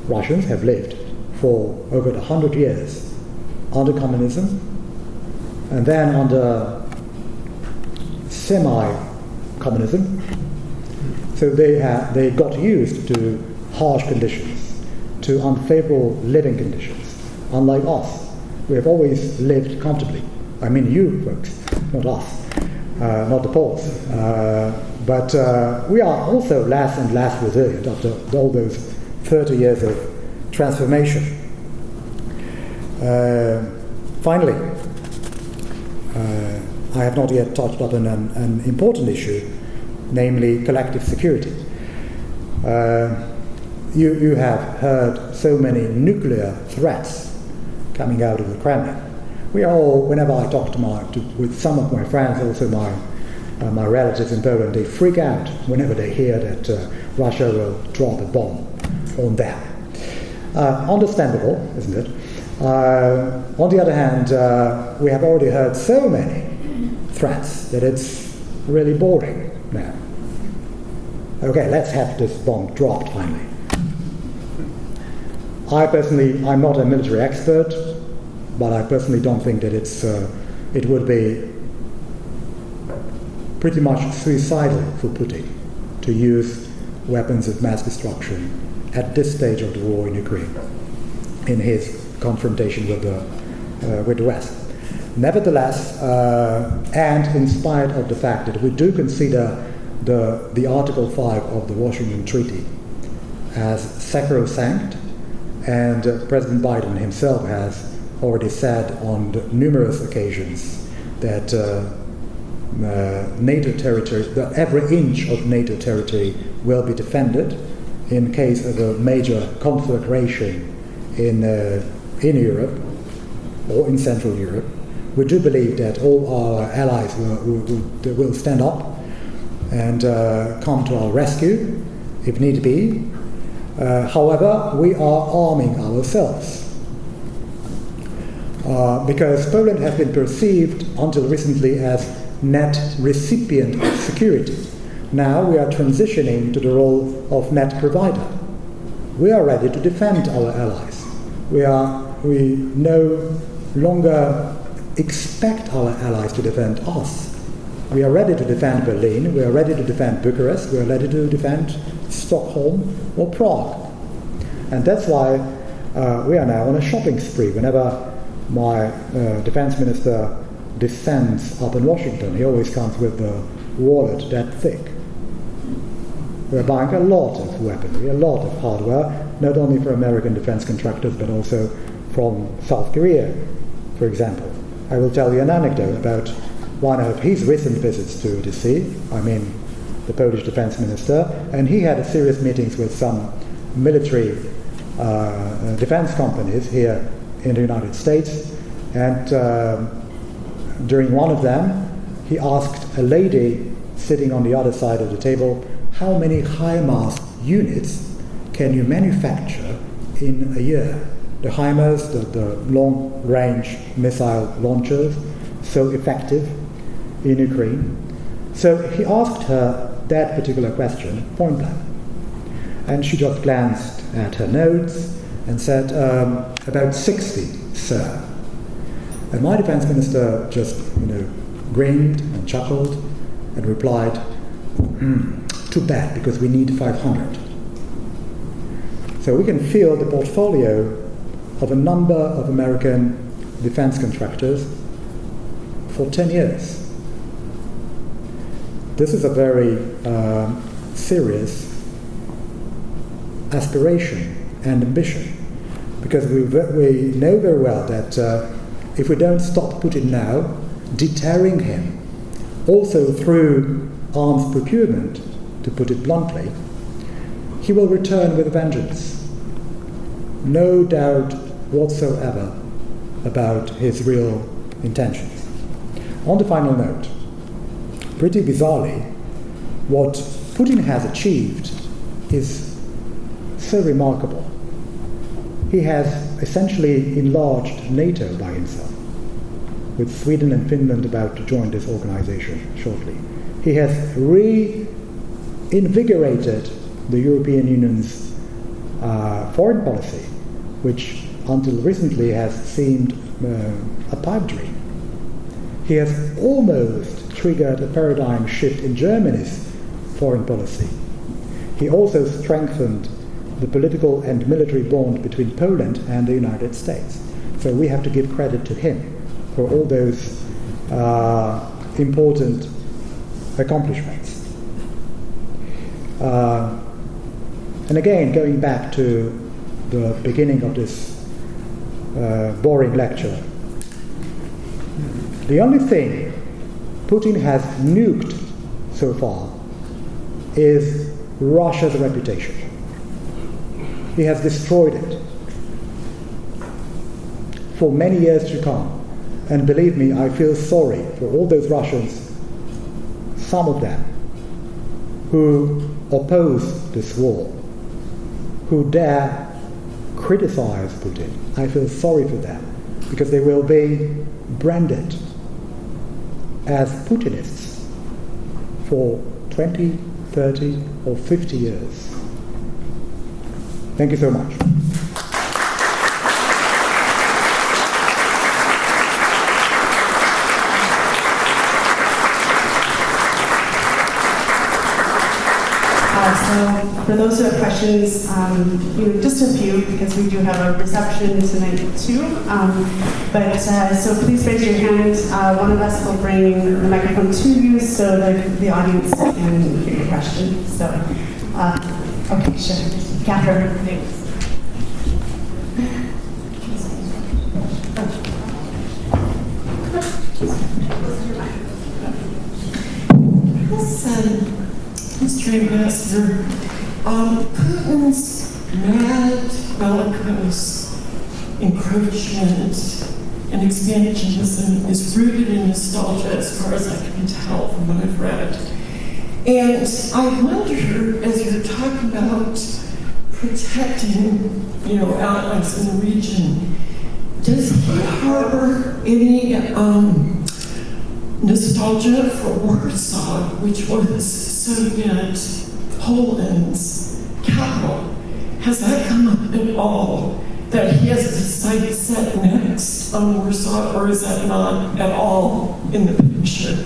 Russians have lived for over 100 years under communism, and then under semi-communism. So they got used to harsh conditions, to unfavorable living conditions. Unlike us, we have always lived comfortably. I mean you folks, not us, not the Poles. But we are also less and less resilient after all those 30 years of transformation. Finally, I have not yet touched upon an important issue, namely collective security. You have heard so many nuclear threats coming out of the Kremlin. We are all, whenever I talk with some of my friends, also my relatives in Poland, they freak out whenever they hear that Russia will drop a bomb on them. Understandable, isn't it? On the other hand, we have already heard so many threats that it's really boring now. Okay, let's have this bomb dropped finally. I'm not a military expert, but I personally don't think that it would be pretty much suicidal for Putin to use weapons of mass destruction at this stage of the war in Ukraine, in his confrontation with the West. Nevertheless, and in spite of the fact that we do consider the Article 5 of the Washington Treaty as sacrosanct, and President Biden himself has already said on numerous occasions that NATO territory, that every inch of NATO territory will be defended in case of a major conflagration in Europe or in Central Europe. We do believe that all our allies will stand up and come to our rescue if need be. However, we are arming ourselves because Poland has been perceived until recently as net recipient of security. Now we are transitioning to the role of net provider. We are ready to defend our allies. We no longer expect our allies to defend us. We are ready to defend Berlin, we are ready to defend Bucharest, we are ready to defend Stockholm or Prague. And that's why we are now on a shopping spree. Whenever my defense minister descends up in Washington, he always comes with the wallet that thick. We're buying a lot of weaponry, a lot of hardware, not only for American defense contractors, but also from South Korea, for example. I will tell you an anecdote about one of his recent visits to DC, I mean the Polish defense minister, and he had a serious meetings with some military defense companies here in the United States, and during one of them, he asked a lady sitting on the other side of the table, how many HIMARS units can you manufacture in a year? The HIMARS, the long-range missile launchers, so effective in Ukraine. So he asked her that particular question, point blank. And she just glanced at her notes and said, about 60, sir. And my defense minister just, grinned and chuckled and replied, too bad, because we need 500. So we can feel the portfolio of a number of American defense contractors for 10 years. This is a very serious aspiration and ambition, because we know very well that if we don't stop Putin now, deterring him also through arms procurement to put it bluntly, he will return with a vengeance. No doubt whatsoever about his real intentions. On the final note, pretty bizarrely, what Putin has achieved is so remarkable. He has essentially enlarged NATO by himself, with Sweden and Finland about to join this organization shortly. He has reinvigorated the European Union's foreign policy, which until recently has seemed a pipe dream. He has almost triggered a paradigm shift in Germany's foreign policy. He also strengthened the political and military bond between Poland and the United States. So we have to give credit to him for all those important accomplishments. And again, going back to the beginning of this boring lecture, the only thing Putin has nuked so far is Russia's reputation. He has destroyed it for many years to come. And believe me, I feel sorry for all those Russians, some of them, who oppose this war, who dare criticize Putin. I feel sorry for them, because they will be branded as Putinists for 20, 30, or 50 years. Thank you so much. So for those who have questions, just a few, because we do have a reception tonight too. So please raise your hand. One of us will bring the microphone to you so that the audience can hear your question. So, okay, sure. Catherine, thanks. Mr. Ambassador, Putin's mad, bellicose encroachment and expansionism is rooted in nostalgia, as far as I can tell from what I've read. And I wonder, as you're talking about protecting, allies in the region, does he harbor any nostalgia for Warsaw, which was Soviet Poland's capital? Has that come up at all? That he has his sights set next on Warsaw, or is that not at all in the picture?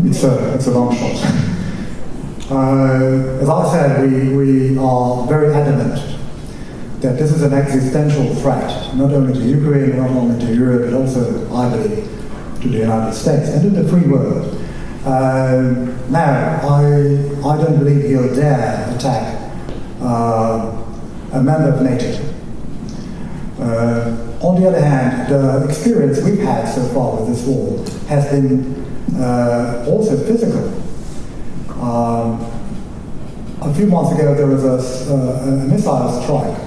It's a long shot. As I said, we are very adamant that this is an existential threat, not only to Ukraine, not only to Europe, but also, I believe, to the United States and to the free world. Now, I don't believe he'll dare attack a member of NATO. On the other hand, the experience we've had so far with this war has been also physical. A few months ago, there was a missile strike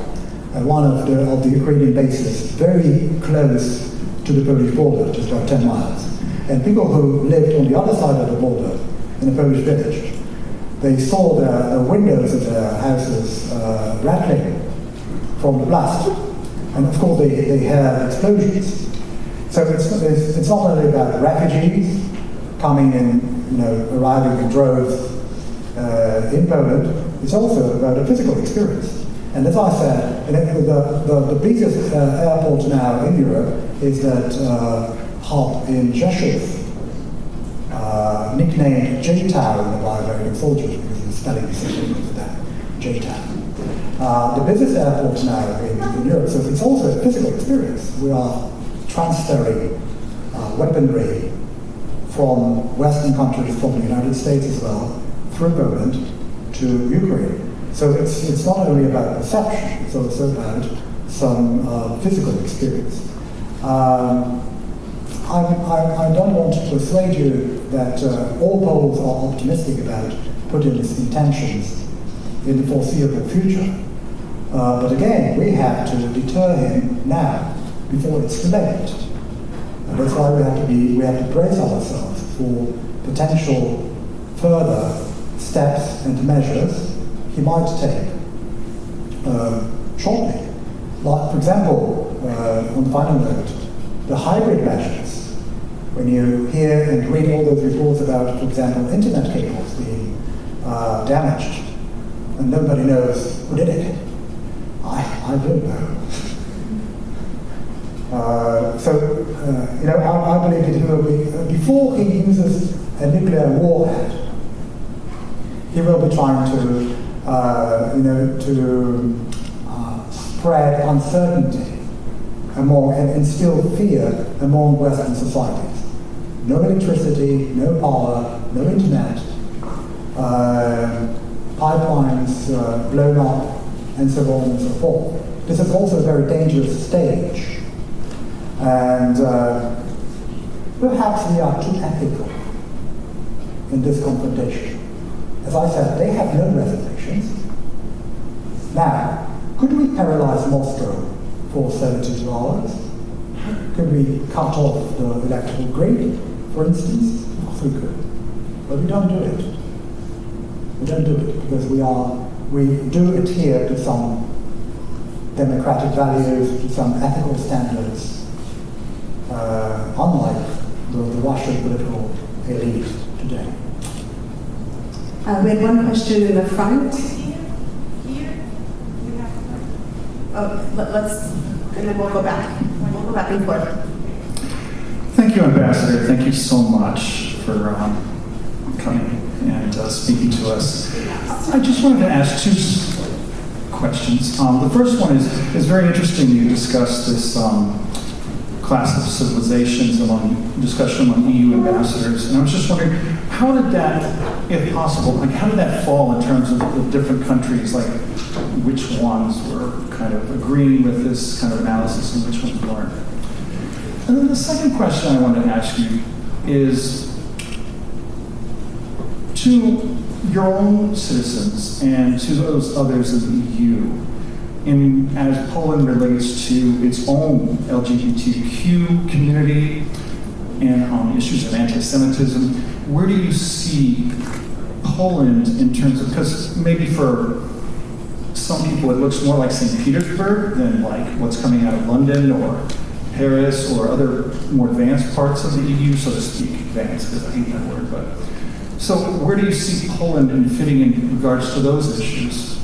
at one of the Ukrainian bases, very close to the Polish border, just about 10 miles. And people who lived on the other side of the border, in a Polish village, they saw the windows of their houses rattling from the blast. And of course, they heard explosions. So it's not only about refugees coming in, arriving in droves in Poland, it's also about a physical experience. And as I said, the busiest airport now in Europe is that hub in Rzeszów, nicknamed J-Town by American soldiers because the spelling is similar to that, J-Town. The busiest airport now in Europe, so it's also a physical experience. We are transferring weaponry from Western countries, from the United States as well, through Poland to Ukraine. So it's not only about perception, it's also about some physical experience. I don't want to persuade you that all Poles are optimistic about put in its intentions in the foreseeable future. But again, we have to deter him now, before it's too late. And that's why we have to brace ourselves for potential further steps and measures he might take shortly. Like, for example, on the final note, the hybrid measures. When you hear and read all those reports about, for example, internet cables being damaged, and nobody knows who did it, I don't know. I believe that he will be, before he uses a nuclear warhead, he will be trying to spread uncertainty and instill fear among Western societies. No electricity, no power, no internet, pipelines blown up, and so on and so forth. This is also a very dangerous stage. And perhaps we are too ethical in this confrontation. As I said, they have no reservations. Now, could we paralyze Moscow for 72 hours? Could we cut off the electrical grid, for instance? Of course we could. But we don't do it. We don't do it because we do adhere to some democratic values, to some ethical standards, unlike the Russian political elite today. We had one question in the front. Let's, and then we'll go back. We'll go back and forth. Thank you, Ambassador. Thank you so much for coming and speaking to us. I just wanted to ask two questions. The first one is very interesting. You discussed this class of civilizations discussion among EU ambassadors, and I was just wondering, how did that, if possible, how did that fall in terms of the different countries, which ones were kind of agreeing with this kind of analysis and which ones weren't? And then the second question I wanted to ask you is, to your own citizens and to those others in the EU, as Poland relates to its own LGBTQ community and issues of anti-Semitism, where do you see Poland in terms of, because maybe for some people it looks more like St. Petersburg than like what's coming out of London or Paris or other more advanced parts of the EU, so to speak, advanced because I hate that word, but so where do you see Poland in fitting in regards to those issues?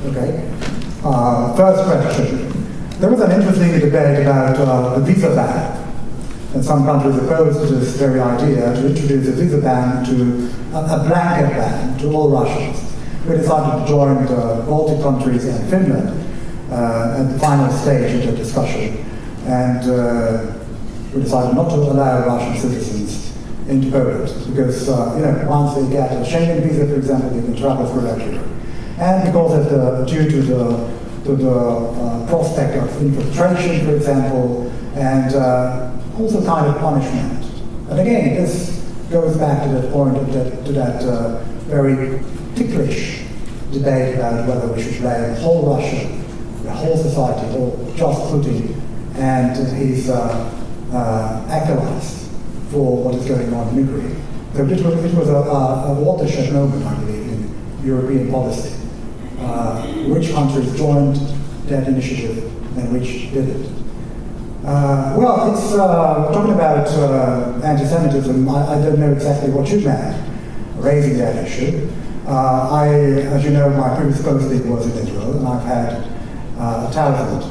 Okay. First question. There was an interesting debate about the visa ban. And some countries opposed to this very idea to introduce a visa ban, a blanket ban to all Russians. We decided to join the Baltic countries and Finland at the final stage of the discussion. And we decided not to allow Russian citizens into Poland because, once they get a Schengen visa, for example, they can travel throughout Europe. And because of due to the prospect of infiltration, for example, and also kind of punishment. And again, this goes back to that point, to that very ticklish debate about whether we should blame whole Russia, the whole society, or just Putin and his acolytes for what is going on in Ukraine. So it was a watershed moment, I believe, in European policy. Which countries joined that initiative and which didn't. It's talking about anti-Semitism. I don't know exactly what you meant raising that issue. As you know, my previous posting was in Israel, and I've had 1,000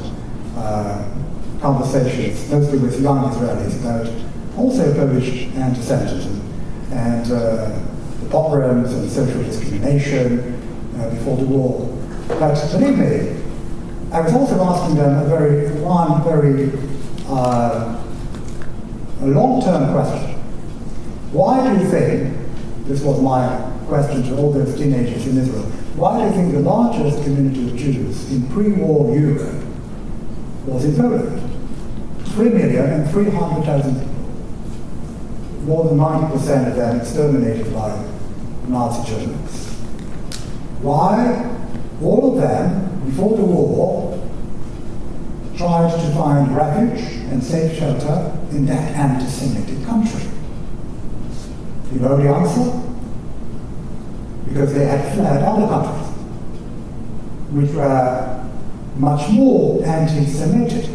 conversations, mostly with young Israelis, about also Polish anti-Semitism and the pogroms and social discrimination before the war. But believe me, I was also asking them a very long-term question. Why do you think, this was my question to all those teenagers in Israel, why do you think the largest community of Jews in pre-war Europe was in Poland? 3,300,000 people. More than 90% of them exterminated by Nazi Germans. Why all of them, before the war, tried to find refuge and safe shelter in that anti-Semitic country. You know the answer? Because they had fled other countries, which were much more anti-Semitic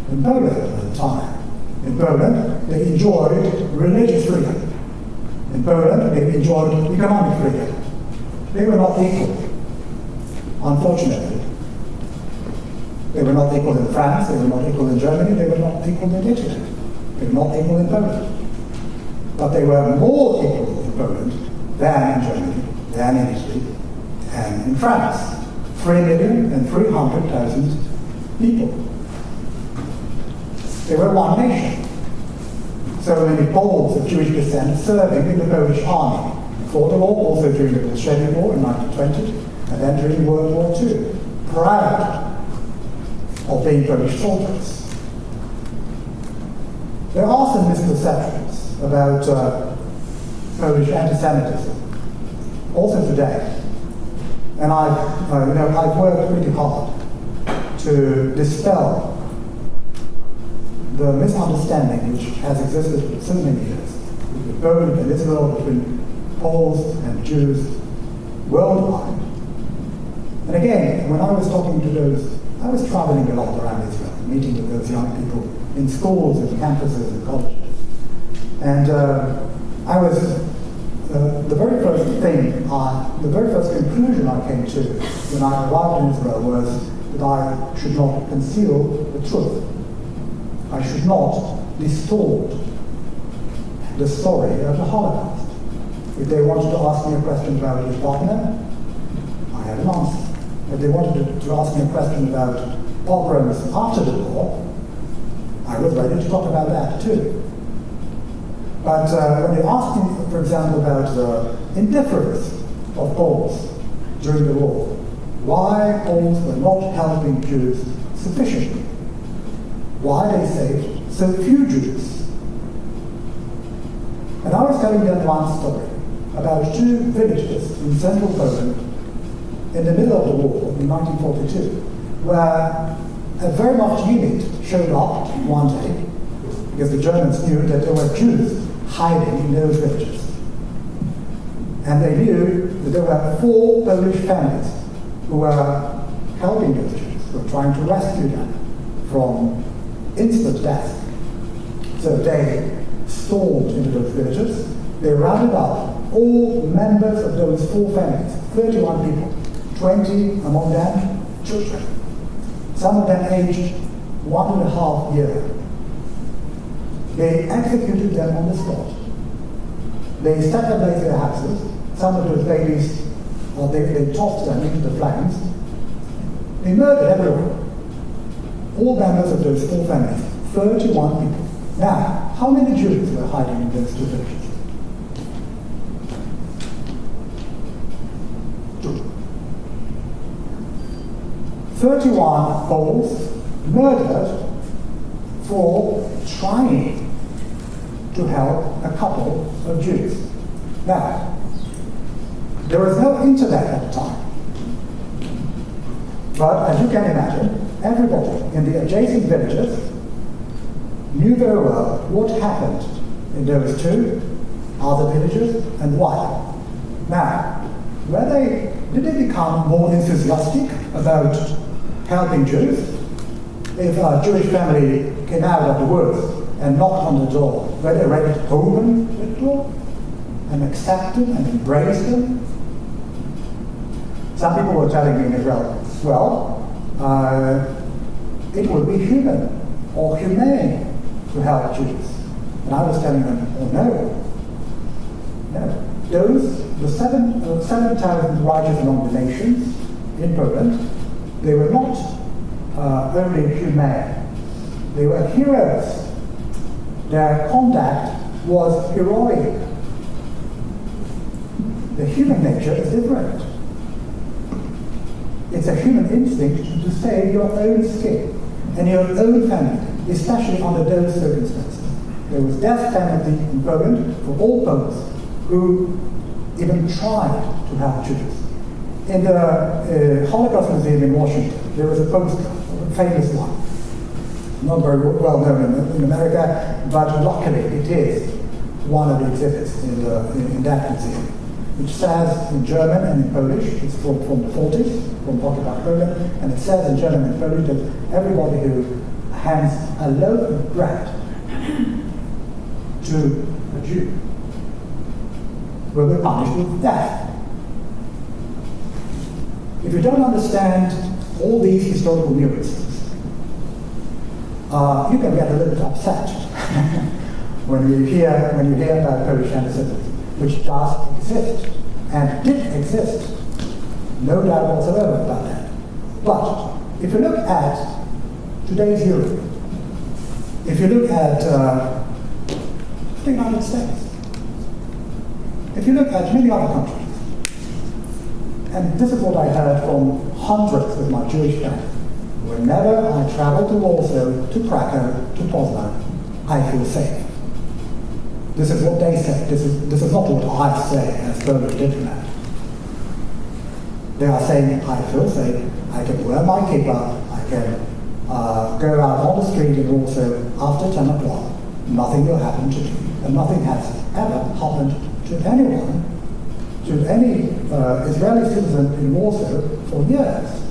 than Poland at the time. In Poland, they enjoyed religious freedom. In Poland, they enjoyed economic freedom. They were not equal, unfortunately. They were not equal in France, they were not equal in Germany, they were not equal in Italy. They were not equal in Poland. But they were more equal in Poland than in Germany, than in Italy, and in France. 3,300,000 people. They were one nation. So many Poles of Jewish descent serving in the Polish army. Fought the war, also during the Bolshevik War in 1920, and then during World War II. Proud of being Polish soldiers. There are some misperceptions about Polish anti-Semitism, also today. And I've worked really hard to dispel the misunderstanding which has existed for so many years between Poland and Israel, between Poles and Jews worldwide. And again, when I was talking to those, I was traveling a lot around Israel, meeting with those young people in schools and campuses and colleges. And I was, the very first conclusion I came to when I arrived in Israel was that I should not conceal the truth. I should not distort the story of the Holocaust. If they wanted to ask me a question about his partner, I had an answer. If they wanted to ask me a question about pogroms after the war, I was ready to talk about that too. But when they asked me, for example, about the indifference of Poles during the war, why Poles were not helping Jews sufficiently, why they saved so few Jews. And I was telling them one story about two villages in central Poland in the middle of the war in 1942, where a Wehrmacht unit showed up one day because the Germans knew that there were Jews hiding in those villages. And they knew that there were 4 Polish families who were helping those Jews, who were trying to rescue them from instant death. So they stormed into those villages. They rounded up all members of those 4 families, 31 people, 20 among them children, some of them aged 1.5 years. They executed them on the spot. They set ablaze their houses. Some of those babies, they tossed them into the flames. They murdered everyone. All members of those 4 families, 31 people. Now, how many Jews were hiding in those 2 villages? 2. 31 Poles murdered for trying to help a couple of Jews. Now, there was no internet at the time. But as you can imagine, everybody in the adjacent villages knew very well what happened in those 2 other villages and why. Now, did they become more enthusiastic about helping Jews? If a Jewish family came out of the woods and knocked on the door, were they ready to open the door and accept them and embrace them? Some people were telling me in Israel, it would be human or humane to help Jews. And I was telling them, oh no. The 7,000 righteous denominations in Poland, they were not only humane, they were heroes. Their conduct was heroic. The human nature is different. It's a human instinct to save your own skin and your own family, especially under those circumstances. There was death penalty in Poland for all Poles who even tried to have Jews. In the Holocaust Museum in Washington, there was a poster, a famous one, not very well known in America, but luckily it is one of the exhibits in that museum, which says in German and in Polish, it's from the 40s, from occupied Poland, and it says in German and Polish that everybody who hands a loaf of bread to a Jew will be punished with death. If you don't understand all these historical nuances, you can get a little bit upset when you hear about Polish anti-Semitism, which does exist and did exist. No doubt whatsoever about that. But if you look at today's Europe, if you look at the United States, if you look at many other countries, and this is what I heard from hundreds of my Jewish friends, whenever I travel to Warsaw, to Krakow, to Poznan, I feel safe. This is what they say. This is not what I say as Polish diplomat. They are saying, I feel safe, I can wear my kippah, I can go out on the street in Warsaw after 10 o'clock. Nothing will happen to me. And nothing has ever happened to anyone, to any Israeli citizen in Warsaw for years.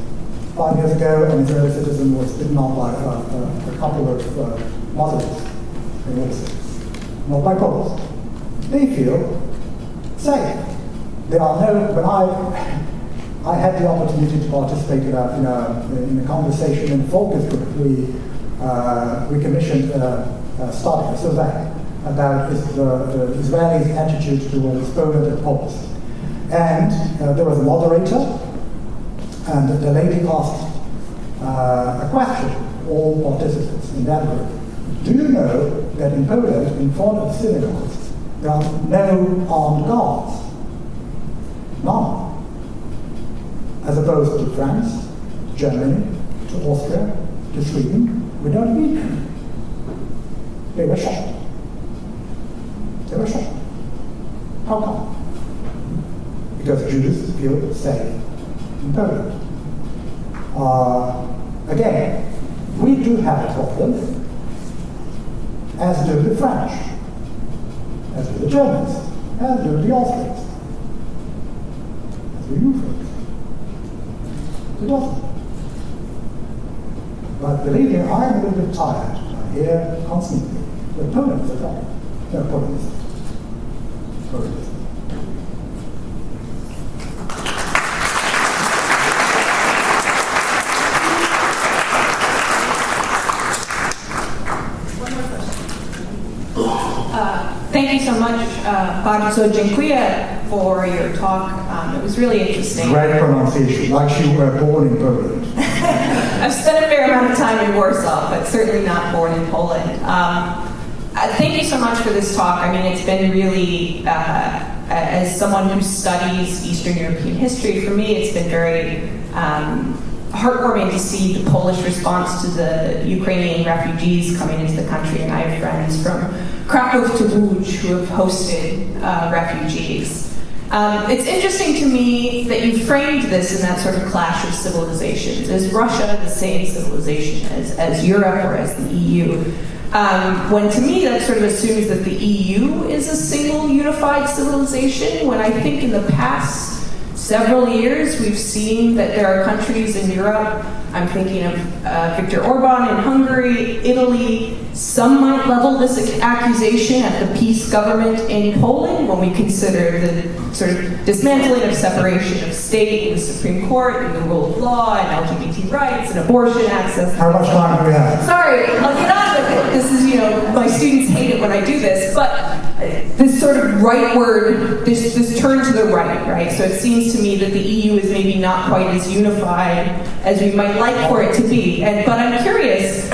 5 years ago, an Israeli citizen was bitten off by a couple of Muslims in Warsaw. Not by Poles. They feel safe. There are no. When I had the opportunity to participate in a conversation in a focus group, we commissioned started a survey about the Israelis' attitude towards Poland and Poles. And there was a moderator, and the lady asked a question to all participants in that group. Do you know that in Poland, in front of synagogues, there are no armed guards? None. As opposed to France, to Germany, to Austria, to Sweden, we don't need them. They were shot. They were shot. How come? Because Jews feel safe in Poland. Again, we do have a problem, as do the French, as do the Germans, as do the Austrians, as do you folks. It doesn't. But believe me, I'm a little bit tired. I hear constantly that Poland is a problem. No, Poland isn't. Poland isn't. Thank you so much, bardzo dziękuję for your talk. It was really interesting. Great pronunciation, like you were born in Poland. I've spent a fair amount of time in Warsaw, but certainly not born in Poland. Thank you so much for this talk. I mean, it's been really, as someone who studies Eastern European history, for me it's been very heartwarming to see the Polish response to the Ukrainian refugees coming into the country, and I have friends from Krakow to Łódź who have hosted refugees. It's interesting to me that you framed this in that sort of clash of civilizations. Is Russia the same civilization as Europe or as the EU? When to me that sort of assumes that the EU is a single unified civilization, when I think in the past several years we've seen that there are countries in Europe, I'm thinking of Viktor Orban in Hungary, Italy, some might level this accusation at the peace government in Poland when we consider the sort of dismantling of separation of state in the Supreme Court and the rule of law and LGBT rights and abortion access. How much time do we have? Sorry, I'll get on with it. This is, my students hate it when I do this, but this sort of rightward, this turn to the right? So it seems to me that the EU is maybe not quite as unified as we might like for it to be. But I'm curious,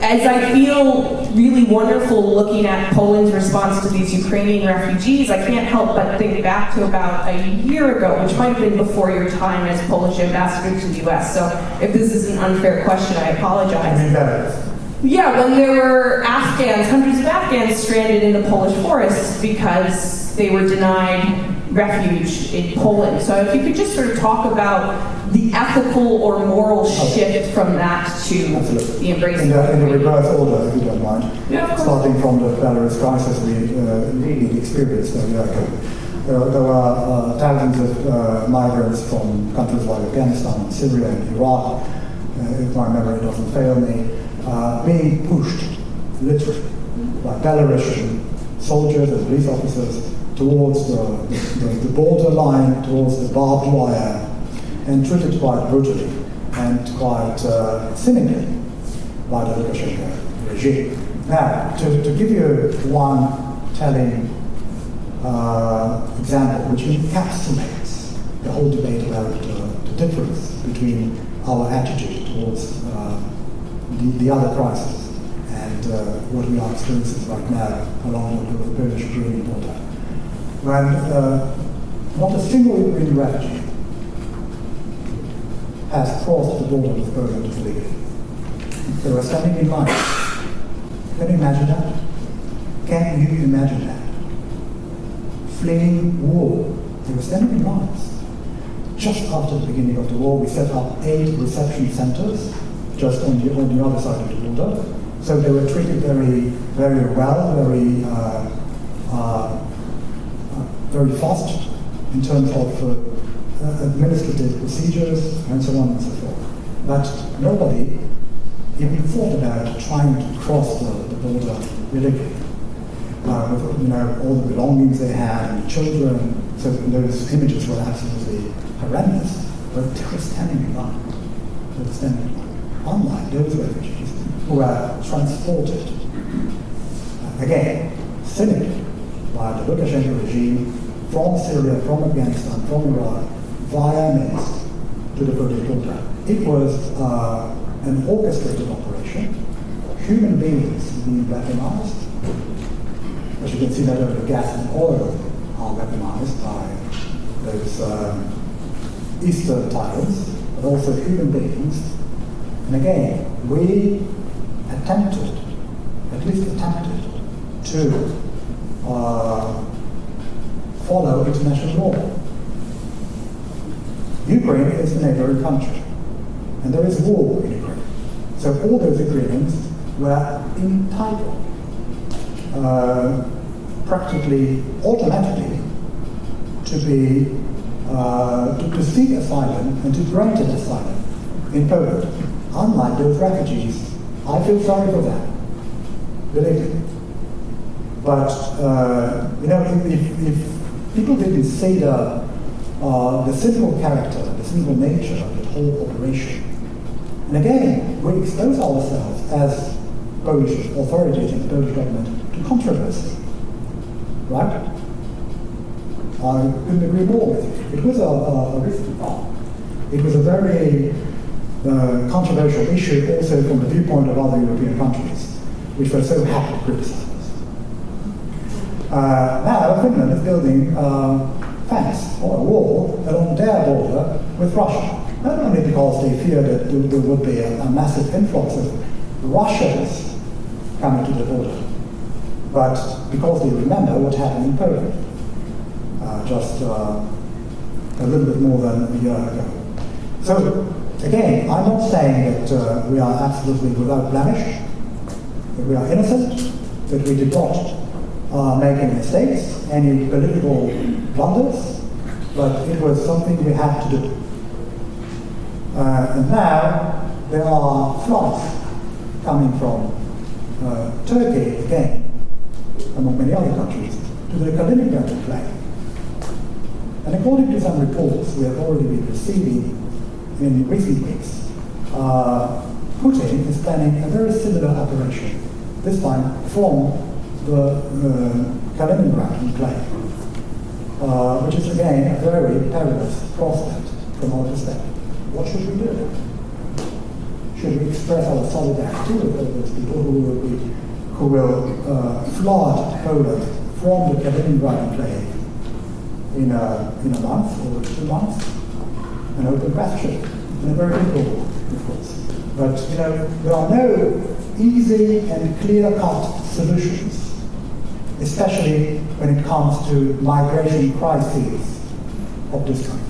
as I feel really wonderful looking at Poland's response to these Ukrainian refugees, I can't help but think back to about a year ago, which might have been before your time as Polish ambassador to the US. So if this is an unfair question, I apologize. Yeah, when there were Afghans, hundreds of Afghans stranded in the Polish forests because they were denied refuge in Poland. So if you could just sort of talk about the ethical or moral shift from that to Absolutely. the embrace In the reverse order, if you don't mind. Yeah, of course. Starting from the Belarus crisis we experienced a year ago. There were thousands of migrants from countries like Afghanistan and Syria and Iraq, if my memory doesn't fail me, being pushed, literally, by Belarusian soldiers and police officers towards the border line, towards the barbed wire, and treated quite brutally and quite cynically by the Lukashenko regime. Now, to give you one telling example which encapsulates the whole debate about the difference between our attitude towards the other crisis and what we are experiencing right now along the Polish-Ukrainian border. When not a single Ukrainian refugee has crossed the border with Poland illegally. They were standing in line. Can you imagine that? Can you imagine that? Fleeing war. They were standing in lines. Just after the beginning of the war, we set up 8 reception centers just on the other side of the border. So they were treated very, very well, very fast in terms of administrative procedures and so on and so forth. But nobody even thought about trying to cross the border illegally. With all the belongings they had and children, so those images were absolutely horrendous. But they were standing in line. They were standing in line. Unlike those refugees who were transported, again, cynically, by the Lukashenko regime from Syria, from Afghanistan, from Iraq, via Minsk to the Polish border. It was an orchestrated operation. Human beings being weaponized. As you can see, not only gas and oil are weaponized by those Eastern tyrants, but also human beings. And again, we attempted, at least attempted, to follow international law. Ukraine is a neighboring country, and there is war in Ukraine. So all those agreements were entitled, practically automatically, to be to seek asylum and to grant it asylum in Poland. Unlike those refugees, I feel sorry for them, believe me. But if people didn't see the simple character, the simple nature of the whole operation, and again, we expose ourselves as Polish authorities and the Polish government to controversy, right? I couldn't agree more with you. It was a risky path. It was a very controversial issue also from the viewpoint of other European countries, which were so happy to criticize us. Now Finland is building a fence or a wall along their border with Russia. Not only because they fear that there would be a massive influx of Russians coming to the border, but because they remember what happened in Poland just a little bit more than a year ago. So again, I'm not saying that we are absolutely without blemish, that we are innocent, that we did not make any mistakes, any political blunders, but it was something we had to do. And now there are floods coming from Turkey again, among many other countries, to the Kaliningrad plain. And according to some reports we have already been receiving in recent weeks, Putin is planning a very similar operation, this time from the Kaliningrad plain, which is again a very perilous prospect from our perspective. What should we do? Should we express our solidarity with those people who will flood Poland from the Kaliningrad plain in a month or 2 months? An open question, and a very big war, of course. But there are no easy and clear-cut solutions especially when it comes to migration crises of this kind.